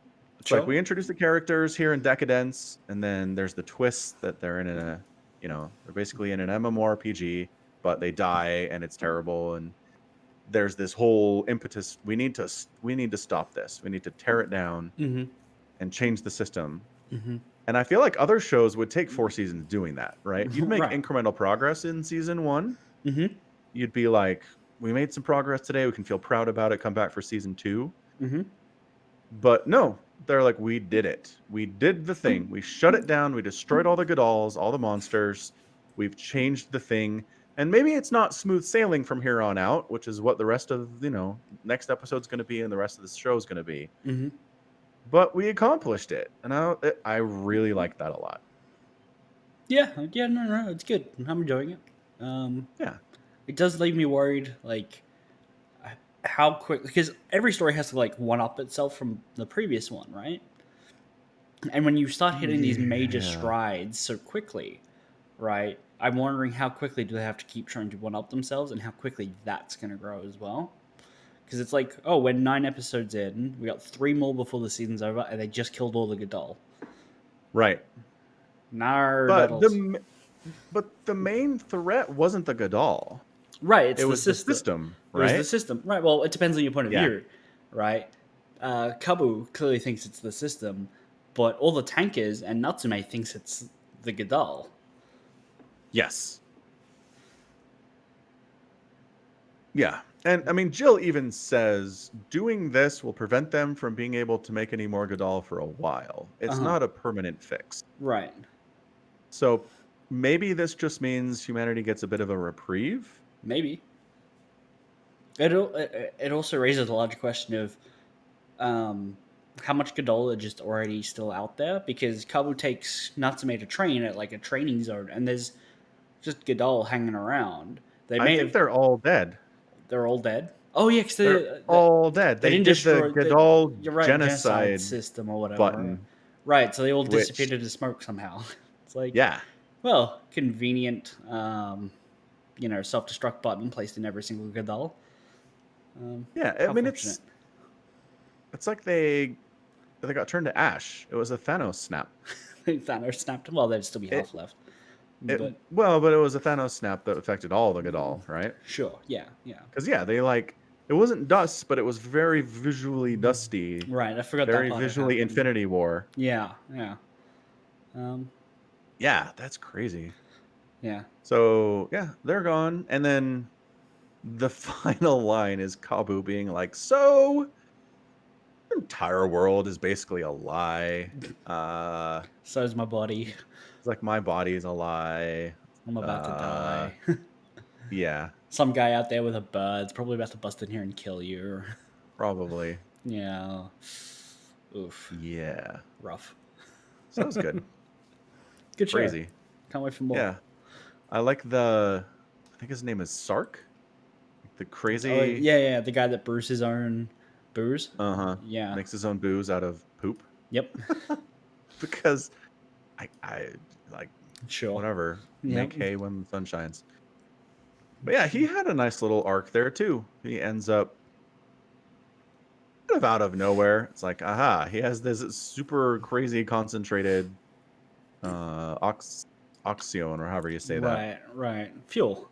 It's like Sure. we introduce the characters here in Decadence, and then there's the twist that they're in a, they're basically in an MMORPG, but they die and it's terrible. And there's this whole impetus. We need to stop this. We need to tear it down Mm-hmm. and change the system. Mm-hmm. And I feel like other shows would take 4 seasons doing that, right? You'd make Right. incremental progress in season 1. Mm-hmm. You'd be like, we made some progress today. We can feel proud about it. Come back for season 2. Mm-hmm. But no, they're like, we did it. We did the thing. We shut it down. We destroyed all the Godals, all the monsters. We've changed the thing. And maybe it's not smooth sailing from here on out, which is what the rest of, next episode's going to be and the rest of the show's going to be. Mm-hmm. But we accomplished it. And I really like that a lot. Yeah. Yeah. No. It's good. I'm enjoying it. Yeah. It does leave me worried, like how quick, because every story has to like one up itself from the previous one, right? And when you start hitting these major Yeah. strides so quickly, right? I'm wondering how quickly do they have to keep trying to one up themselves, and how quickly that's going to grow as well. Because it's like, oh, we're 9 episodes in, we got 3 more before the season's over, and they just killed all the Godal. Right. No, But the main threat wasn't the Godal. right, it's It the was the system. system, It was right? the system, right? Well, it depends on your point of Yeah. view, right? Kabu clearly thinks it's the system, but all the tankers and Natsume thinks it's the Godal. Yes. Yeah. And I mean, Jill even says doing this will prevent them from being able to make any more Godal for a while. It's not a permanent fix. Right. So maybe this just means humanity gets a bit of a reprieve. Maybe. It also raises a large question of how much Godal are just already still out there, because Kabu takes Natsume to train at like a training zone, and there's just Godal hanging around. They I may think have. they're all dead. They're all dead. Oh yeah, because They're all dead. they They didn't did the destroy. Godal You're right, genocide system or whatever. button. Right, so they all Which- disappeared into smoke somehow. It's like, Yeah. well, convenient, self-destruct button placed in every single Godal. Yeah. I how mean, fortunate. it's like they got turned to ash. It was a Thanos snap. Thanos snapped. Well, there'd still be half left. But It was a Thanos snap that affected all the Godal, right? sure, yeah. Because they it wasn't dust, but it was very visually dusty, Right, I forgot very that part had visually happened. Infinity War. Yeah. Yeah, that's crazy. Yeah. So yeah, they're gone, and then the final line is Kabu being like, "So, the entire world is basically a lie. So is my body. It's like my body is a lie. I'm about to die. Yeah, Some guy out there with a bird's probably about to bust in here and kill you. probably. Yeah. Oof. Yeah, Rough. so that was good. Good show. Crazy. Can't wait for more. Yeah, I like I think his name is Sark. The crazy. Oh, yeah. The guy that brews his own booze. Yeah. Makes his own booze out of poop. Yep. Because I like Sure. whatever. Yep. Make hay when the sun shines. But yeah, he had a nice little arc there too. He ends up kind of out of nowhere. It's like, aha, he has this super crazy concentrated oxyon, or however you say that. Right. Fuel.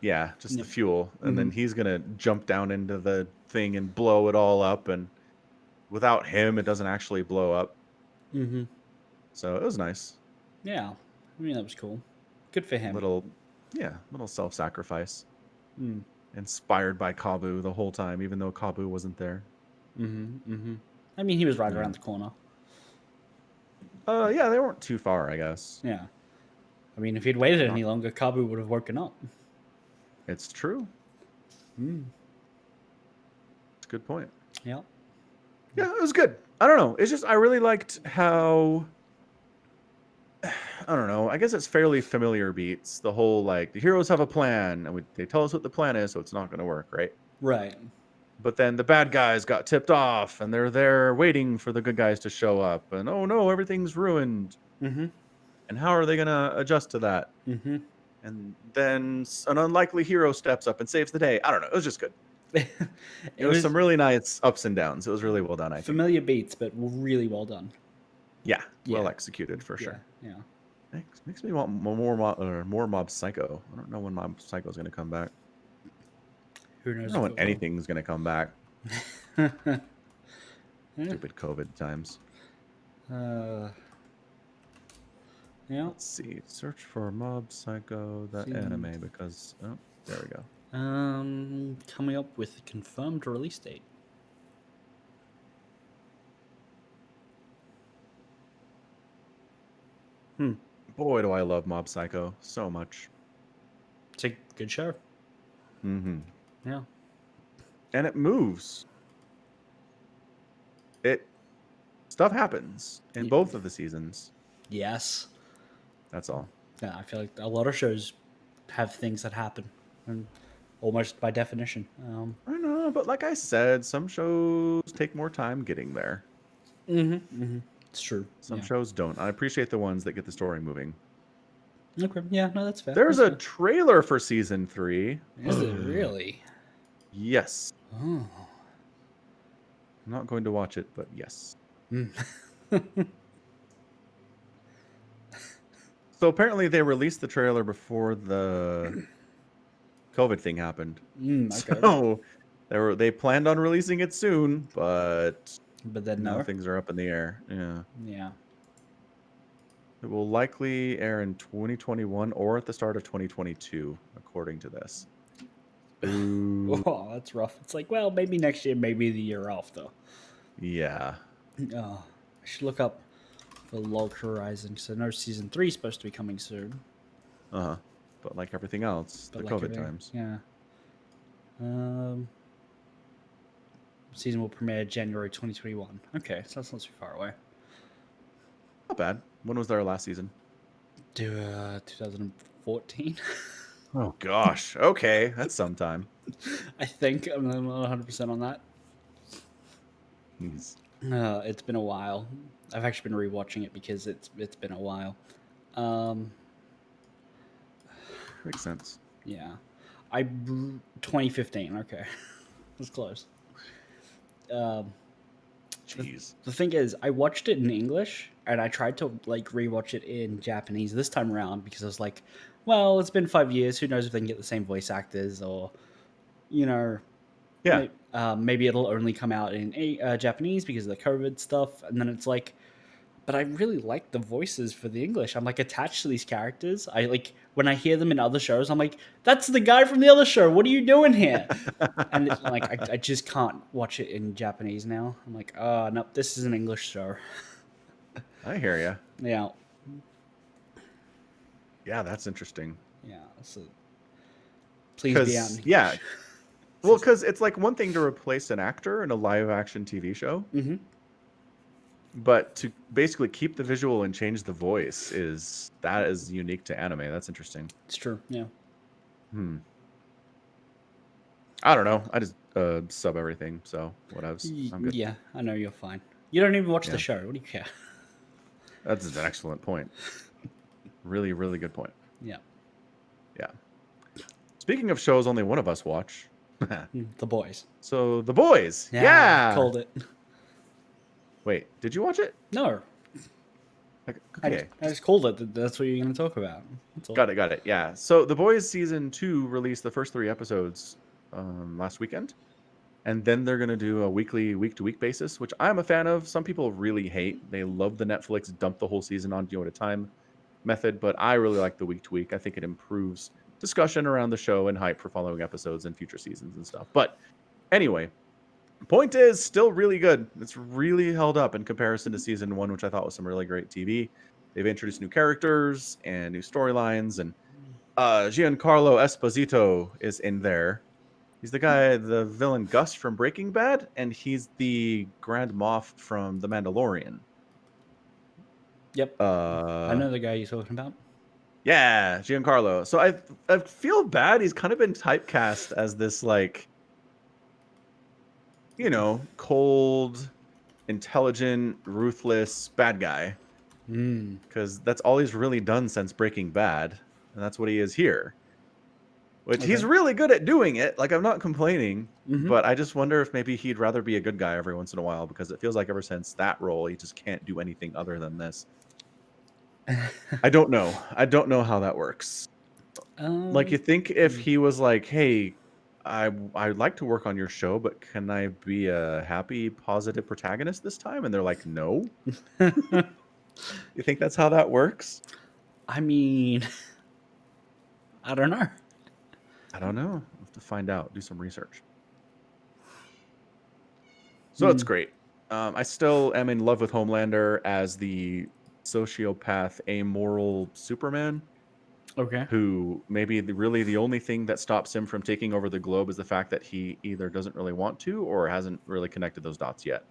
Yeah, just Yep. the fuel. And then he's gonna jump down into the thing and blow it all up, and without him it doesn't actually blow up. Mm-hmm. So it was nice. Yeah. I mean, that was cool. Good for him. Little self-sacrifice. Mm. Inspired by Kabu the whole time, even though Kabu wasn't there. Mm-hmm. I mean, he was right around the corner. Yeah, they weren't too far, I guess. Yeah. I mean, if he'd waited any longer, Kabu would have woken up. It's true. It's a good point. Yeah. Yeah, it was good. I don't know. It's just I really liked how I don't know. I guess it's fairly familiar beats. The whole like the heroes have a plan, and they tell us what the plan is, so it's not going to work, right? Right. But then the bad guys got tipped off, and they're there waiting for the good guys to show up, and oh no, everything's ruined. Mm-hmm. And how are they going to adjust to that? Mm-hmm. And then an unlikely hero steps up and saves the day. I don't know. It was just good. It There was was some really nice ups and downs. It was really well done, I think. familiar beats, but really well done. Yeah, well Yeah. executed for sure. Yeah. Makes me want more Mob Psycho. I don't know when Mob Psycho is going to come back. Who I don't knows know if when it will. anything's going to come back. Yeah. Stupid COVID times. Uh, yeah. Let's see. Search for Mob Psycho, the Season. anime, because oh, there we go. Coming up with a confirmed release date. Boy, do I love Mob Psycho so much. It's a good show. Mm-hmm. Yeah. And it moves. Stuff happens in Ye- both of the seasons. Yes. That's all. Yeah, I feel like a lot of shows have things that happen, and almost by definition. I know, but like I said, some shows take more time getting there. It's true. Some Yeah. shows don't. I appreciate the ones that get the story moving. Okay. Yeah. No, that's fair. There's That's a trailer for season 3. fair. Is it really? Yes. Oh. I'm not going to watch it, but yes. So apparently they released the trailer before the COVID thing happened. Okay. So they planned on releasing it soon, but But then now no. things are up in the air. Yeah. Yeah. It will likely air in 2021 or at the start of 2022, according to this. Ooh. Oh, that's rough. It's like, well, maybe next year, maybe the year after. Yeah. Oh, I should look up for Log Horizon because I know season 3 is supposed to be coming soon. Uh-huh. But like everything else, But the like COVID everything- times. Yeah. Season will premiere January 2021. Okay, so that's not too far away. Not bad. When was their last season? 2014. Oh gosh. Okay, that's sometime. I think I'm not 100% on that. Jeez. It's been a while. I've actually been rewatching it because it's been a while. Makes sense. Yeah, 2015. Okay, that's close. Jeez. The thing is, I watched it in English and I tried to like rewatch it in Japanese this time around because I was like, well, it's been 5 years. Who knows if they can get the same voice actors or, you know, Yeah. maybe it'll only come out in Japanese because of the COVID stuff. And then it's like, but I really like the voices for the English. I'm like attached to these characters. I like when I hear them in other shows, I'm like, that's the guy from the other show. What are you doing here? And it's like I just can't watch it in Japanese now. I'm like, oh no, this is an English show. I hear you. Yeah, Yeah, that's interesting. yeah. So please be out in English. Yeah. Well, because it's like one thing to replace an actor in a live action TV show, but to basically keep the visual and change the voice is unique to anime. That's interesting. It's true. Yeah. I don't know. I just sub everything, so whatevs. I'm good. Yeah, I know you're fine. You don't even watch Yeah. the show. What do you care? That's an excellent point. Really, really good point. Yeah. Yeah. Speaking of shows only one of us watch. The Boys. So The Boys. Yeah. Called it. Wait, did you watch it? No. Okay. I just called it. That's what you're going to talk about. That's all. Got it. Yeah. So The Boys season 2 released the first 3 episodes last weekend. And then they're going to do a weekly, week-to-week basis, which I'm a fan of. Some people really hate. They love the Netflix dump the whole season on you at a time method, but I really like the week-to-week. I think it improves discussion around the show and hype for following episodes and future seasons and stuff. But anyway, point is still really good. It's really held up in comparison to season 1, which I thought was some really great TV. They've introduced new characters and new storylines, and Giancarlo Esposito is in there. He's the villain Gus from Breaking Bad, and he's the Grand Moff from The Mandalorian. Yep. I know the guy you're talking about. Yeah, Giancarlo. So I feel bad. He's kind of been typecast as this, like, you know, cold, intelligent, ruthless bad guy. Because that's all he's really done since Breaking Bad, and that's what he is here. which he's Okay. really good at doing it. Like, I'm not complaining, Mm-hmm. but I just wonder if maybe he'd rather be a good guy every once in a while, because it feels like ever since that role, he just can't do anything other than this. I don't know. I don't know how that works. Like, you think if Hmm. he was like, "Hey, I'd like to work on your show, but can I be a happy, positive protagonist this time?" And they're like, "No." You think that's how that works? I mean, I don't know. I don't know. We'll have to find out. Do some research. So it's Hmm. great. I still am in love with Homelander as the sociopath, amoral Superman, Okay. who maybe really the only thing that stops him from taking over the globe is the fact that he either doesn't really want to or hasn't really connected those dots yet.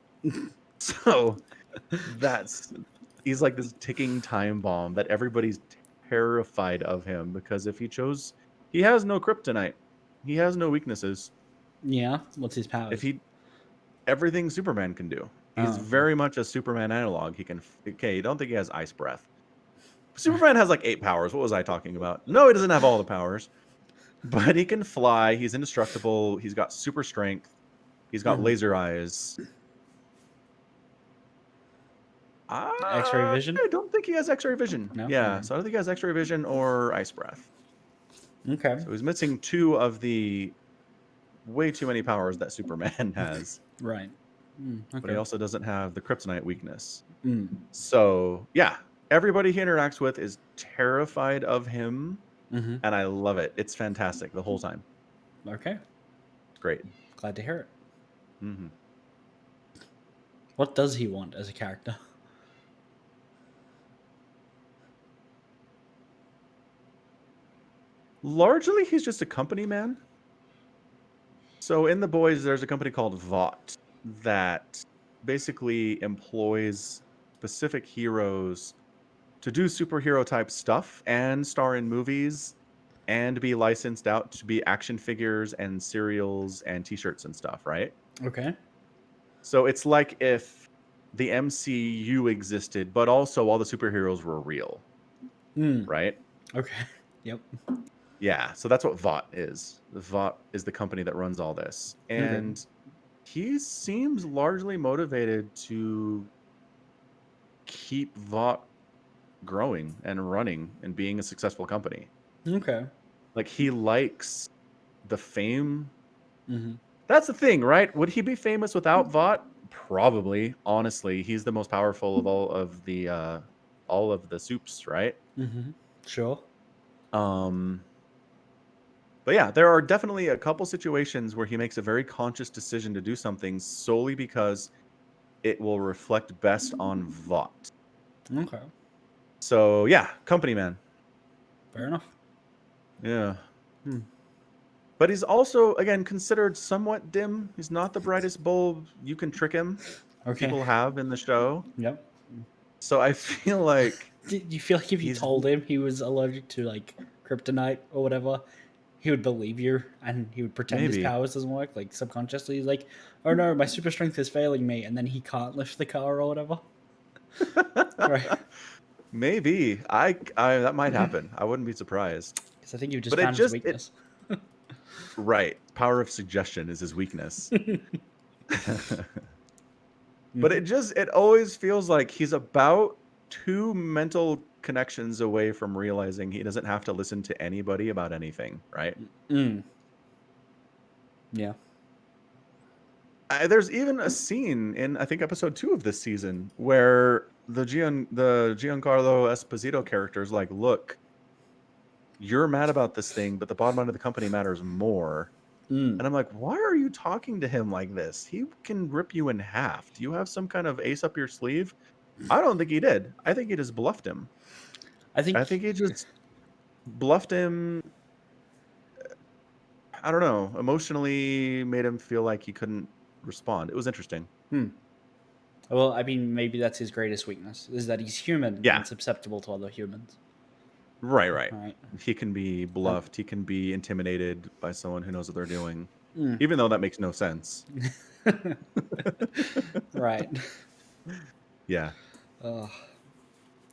So that's he's like this ticking time bomb that everybody's terrified of him, because if he has no kryptonite, he has no weaknesses. Yeah. What's his If powers? he everything Superman can do. He's Oh. very much a Superman analog. He can okay, you don't think he has ice breath. Superman has like 8 powers. What was I talking about? No, he doesn't have all the powers, but he can fly. He's indestructible. He's got super strength. He's got Uh-huh. laser eyes. X-ray I vision? don't think he has X-ray vision. No. Yeah, Okay. so I don't think he has X-ray vision or ice breath. Okay. So he's missing 2 of the way too many powers that Superman has. Right. But he Okay. also doesn't have the kryptonite weakness. Mm. So, yeah, everybody he interacts with is terrified of him, Mm-hmm. and I love it. It's fantastic the whole time. Okay. It's great. Glad to hear it. Mhm. What does he want as a character? Largely, he's just a company man. So in The Boys, there's a company called Vought that basically employs specific heroes to do superhero type stuff and star in movies and be licensed out to be action figures and cereals and t-shirts and stuff, right? Okay. So it's like if the MCU existed, but also all the superheroes were real, Mm. right? Okay. Yep. Yeah, so that's what Vought is. Vought is the company that runs all this. Okay. And he seems largely motivated to keep Vought growing and running and being a successful company. Okay. Like, he likes the fame. Mm-hmm. That's the thing, right? Would he be famous without Vought? Probably. Honestly, he's the most powerful of all of the soups, right? Mm-hmm. Sure. Um but yeah, there are definitely a couple situations where he makes a very conscious decision to do something solely because it will reflect best on Vought. Okay. So yeah, company man. Fair enough. Yeah. Hmm. But he's also, again, considered somewhat dim. He's not the brightest bulb you can trick him. Okay. People have in the show. Yep. So I feel like Did you feel like if you he's told him he was allergic to like kryptonite or whatever, he would believe you and he would pretend his maybe. powers doesn't work? Like subconsciously, he's like, "Oh no, my super strength is failing me," and then he can't lift the car or whatever. Right? Maybe. I that might happen. I wouldn't be surprised. Because I think you just But it found his just it weakness. right. Power of suggestion is his weakness. But Mhm. it always feels like he's about 2 mental connections away from realizing he doesn't have to listen to anybody about anything, right? Mm. Yeah. There's even a scene in, I think, episode 2 of this season where the Giancarlo Esposito character is like, "Look, you're mad about this thing, but the bottom line of the company matters more." Mm. And I'm like, "Why are you talking to him like this? He can rip you in half. Do you have some kind of ace up your sleeve?" I don't think he did. I think he just bluffed him. I I think. think he just bluffed him. I don't know, emotionally made him feel like he couldn't respond. It was interesting. Hmm. Well, I mean, maybe that's his greatest weakness is that he's human Yeah. and susceptible to other humans. Right, right. Right. He can be Um, bluffed. He can be intimidated by someone who knows what they're doing, mm. even though that makes no sense. Right. Yeah. Uh,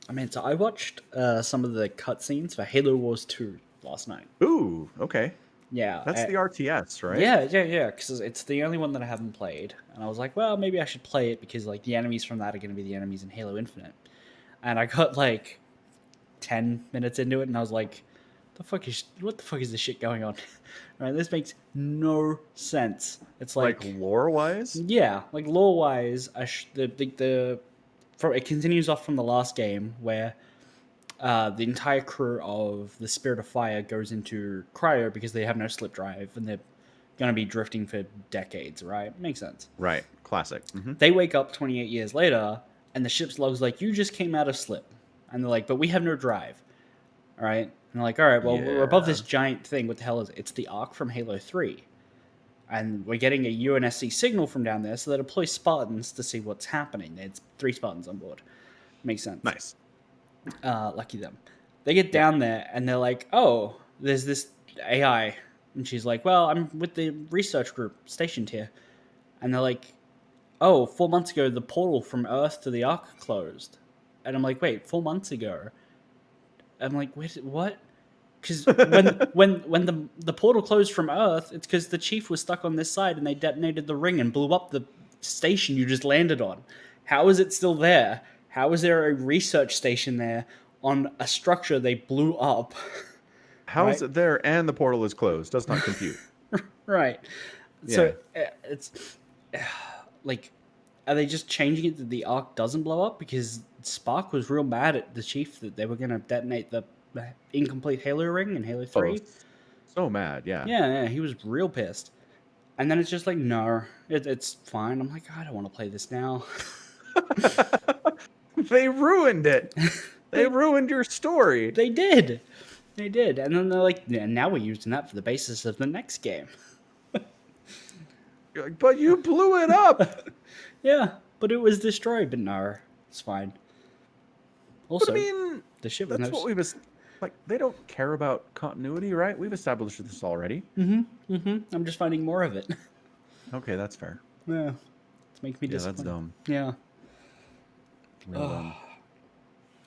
I mean, so I watched some of the cutscenes for Halo Wars 2 last night. Ooh, okay. Yeah, That's the RTS, right? yeah. Because it's the only one that I haven't played, and I was like, well, maybe I should play it because like the enemies from that are going to be the enemies in Halo Infinite. And I got like 10 minutes into it, and I was like, what the fuck is this shit going on? Right, this makes no sense. It's Like like, lore wise. yeah, like lore wise, it continues off from the last game where the entire crew of the Spirit of Fire goes into cryo because they have no slip drive and they're going to be drifting for decades, right? Makes sense. Right. Classic. They wake up 28 years later and the ship's log's like, you just came out of slip. And they're like, but we have no drive. All right. And they're like, all right, well, we're above Yeah. this giant thing. What the hell is it? It's the Ark from Halo 3. And we're getting a UNSC signal from down there, so they deploy Spartans to see what's happening. There's 3 Spartans on board. Makes sense. Nice. Lucky them. They get down there and they're like, oh, there's this AI. And she's like, well, I'm with the research group stationed here. And they're like, oh, 4 months ago, the portal from Earth to the Ark closed. And I'm like, wait, 4 months ago? I'm like, wait, what? Because when the portal closed from Earth, it's because the chief was stuck on this side and they detonated the ring and blew up the station you just landed on. How is it still there? How is there a research station there on a structure they blew up? How is Right? it there and the portal is closed? Does not compute. Right. Yeah. So it's like, are they just changing it that the Ark doesn't blow up? Because Spark was real mad at the chief that they were going to detonate the incomplete Halo ring in Halo 3. So mad. Yeah. Yeah, he was real pissed. And then it's just like, no, it's fine. I'm like, I don't want to play this now. They ruined it. They ruined your story. They did. They did. And then they're like, yeah, now we're using that for the basis of the next game. You're like, but you blew it up. Yeah, but it was destroyed. But no, it's fine. Also, But I mean, the ship was that's what we've like. They don't care about continuity, right? We've established this already. I'm just finding more of it. Okay, that's fair. Yeah, it's making me Yeah, disappointed. that's dumb. Yeah. Real dumb.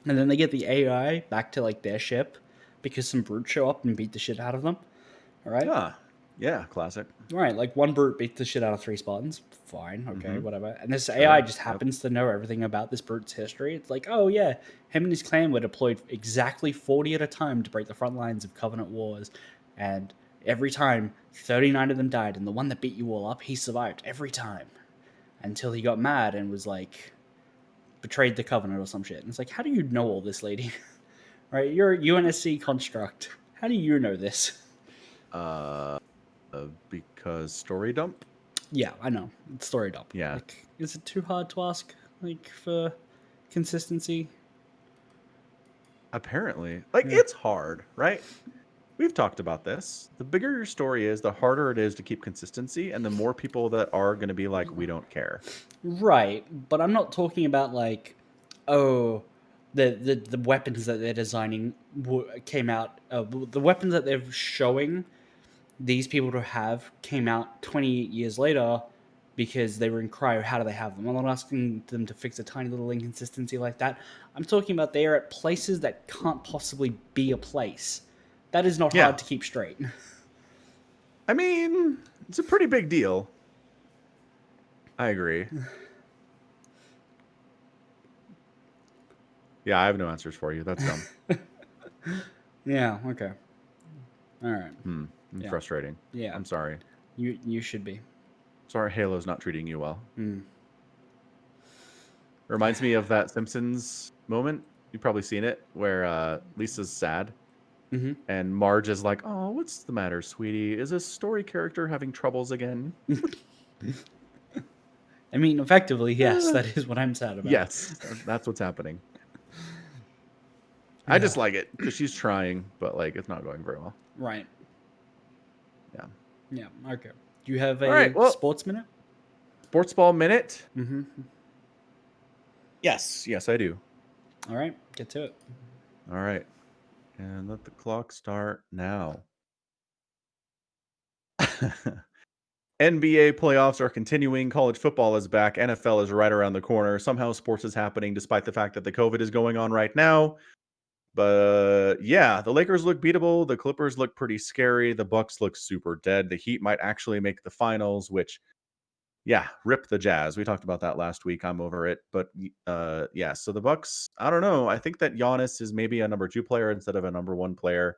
And then they get the AI back to like their ship because some brutes show up and beat the shit out of them. All right. Yeah, classic. Right, like one brute beats the shit out of 3 Spartans. Fine, okay, whatever. And this Sure, AI just yep. happens to know everything about this brute's history. It's like, oh yeah, him and his clan were deployed exactly 40 at a time to break the front lines of Covenant wars. And every time, 39 of them died. And the one that beat you all up, he survived every time. Until he got mad and was like, betrayed the Covenant or some shit. And it's like, how do you know all this, lady? Right, you're a UNSC construct. How do you know this? Because story dump. Yeah, I know. It's story dump. Yeah. Like, is it too hard to ask, like, for consistency? Apparently, like it's hard, right? We've talked about this. The bigger your story is, the harder it is to keep consistency, and the more people that are going to be like, we don't care. Right, but I'm not talking about like, oh, the weapons that they're designing came out. The weapons that they're showing these people to have came out 28 years later because they were in cryo. How do they have them? I'm not asking them to fix a tiny little inconsistency like that. I'm talking about they are at places that can't possibly be a place. That is not hard to keep straight. I mean, it's a pretty big deal. I agree. Yeah, I have no answers for you. That's dumb. Yeah, okay. All right. Frustrating. Yeah. I'm sorry. You should be. Sorry, Halo's not treating you well. Reminds me of that Simpsons moment. You've probably seen it, where Lisa's sad. And Marge is like, oh, what's the matter, sweetie? Is a story character having troubles again? I mean, effectively, yes, that is what I'm sad about. Yes, that's what's happening. I just like it because she's trying, but like it's not going very well. Right. Yeah. Yeah, okay. Do you have a sports minute? Sports ball minute? Yes, I do. All right, get to it. All right. And let the clock start now. NBA playoffs are continuing. College football is back. NFL is right around the corner. Somehow sports is happening despite the fact that the COVID is going on right now. But yeah, the Lakers look beatable. The Clippers look pretty scary. The Bucks look super dead. The Heat might actually make the finals, which, yeah, rip the Jazz. We talked about that last week. I'm over it. But yeah, so the Bucks, I don't know. I think that Giannis is maybe a number 2 player instead of a number 1 player.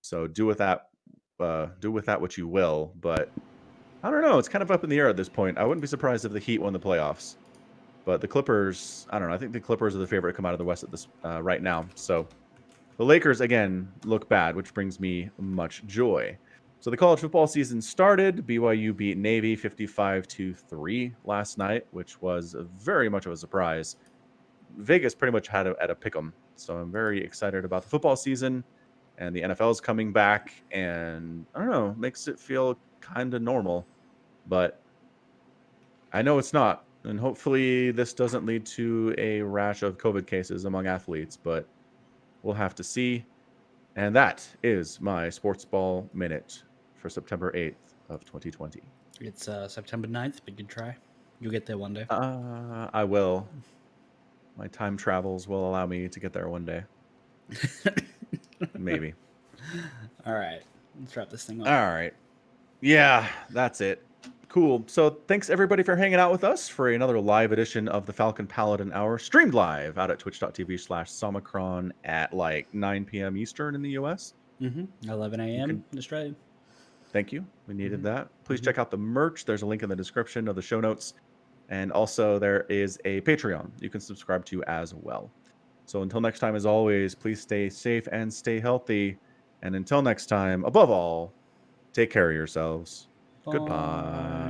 So do with that what you will. But I don't know. It's kind of up in the air at this point. I wouldn't be surprised if the Heat won the playoffs. But the Clippers, I don't know. I think the Clippers are the favorite to come out of the West at this right now. So the Lakers, again, look bad, which brings me much joy. So the college football season started. BYU beat Navy 55-3 last night, which was very much of a surprise. Vegas pretty much had it at a pick 'em. So I'm very excited about the football season, and the NFL is coming back, and I don't know, makes it feel kind of normal. But I know it's not. And hopefully this doesn't lead to a rash of COVID cases among athletes, but we'll have to see. And that is my sports ball minute for September 8th of 2020. It's September 9th, but good try. You'll get there one day. I will. My time travels will allow me to get there one day. Maybe. All right. Let's wrap this thing up. All right. Yeah, that's it. Cool. So thanks everybody for hanging out with us for another live edition of the Falcon Paladin Hour, streamed live out at twitch.tv/Somicron at like 9 p.m. Eastern in the US. 11 a.m. in Australia. Thank you. We needed that. Please check out the merch. There's a link in the description of the show notes. And also there is a Patreon you can subscribe to as well. So until next time, as always, please stay safe and stay healthy. And until next time, above all, take care of yourselves. Bye. Goodbye.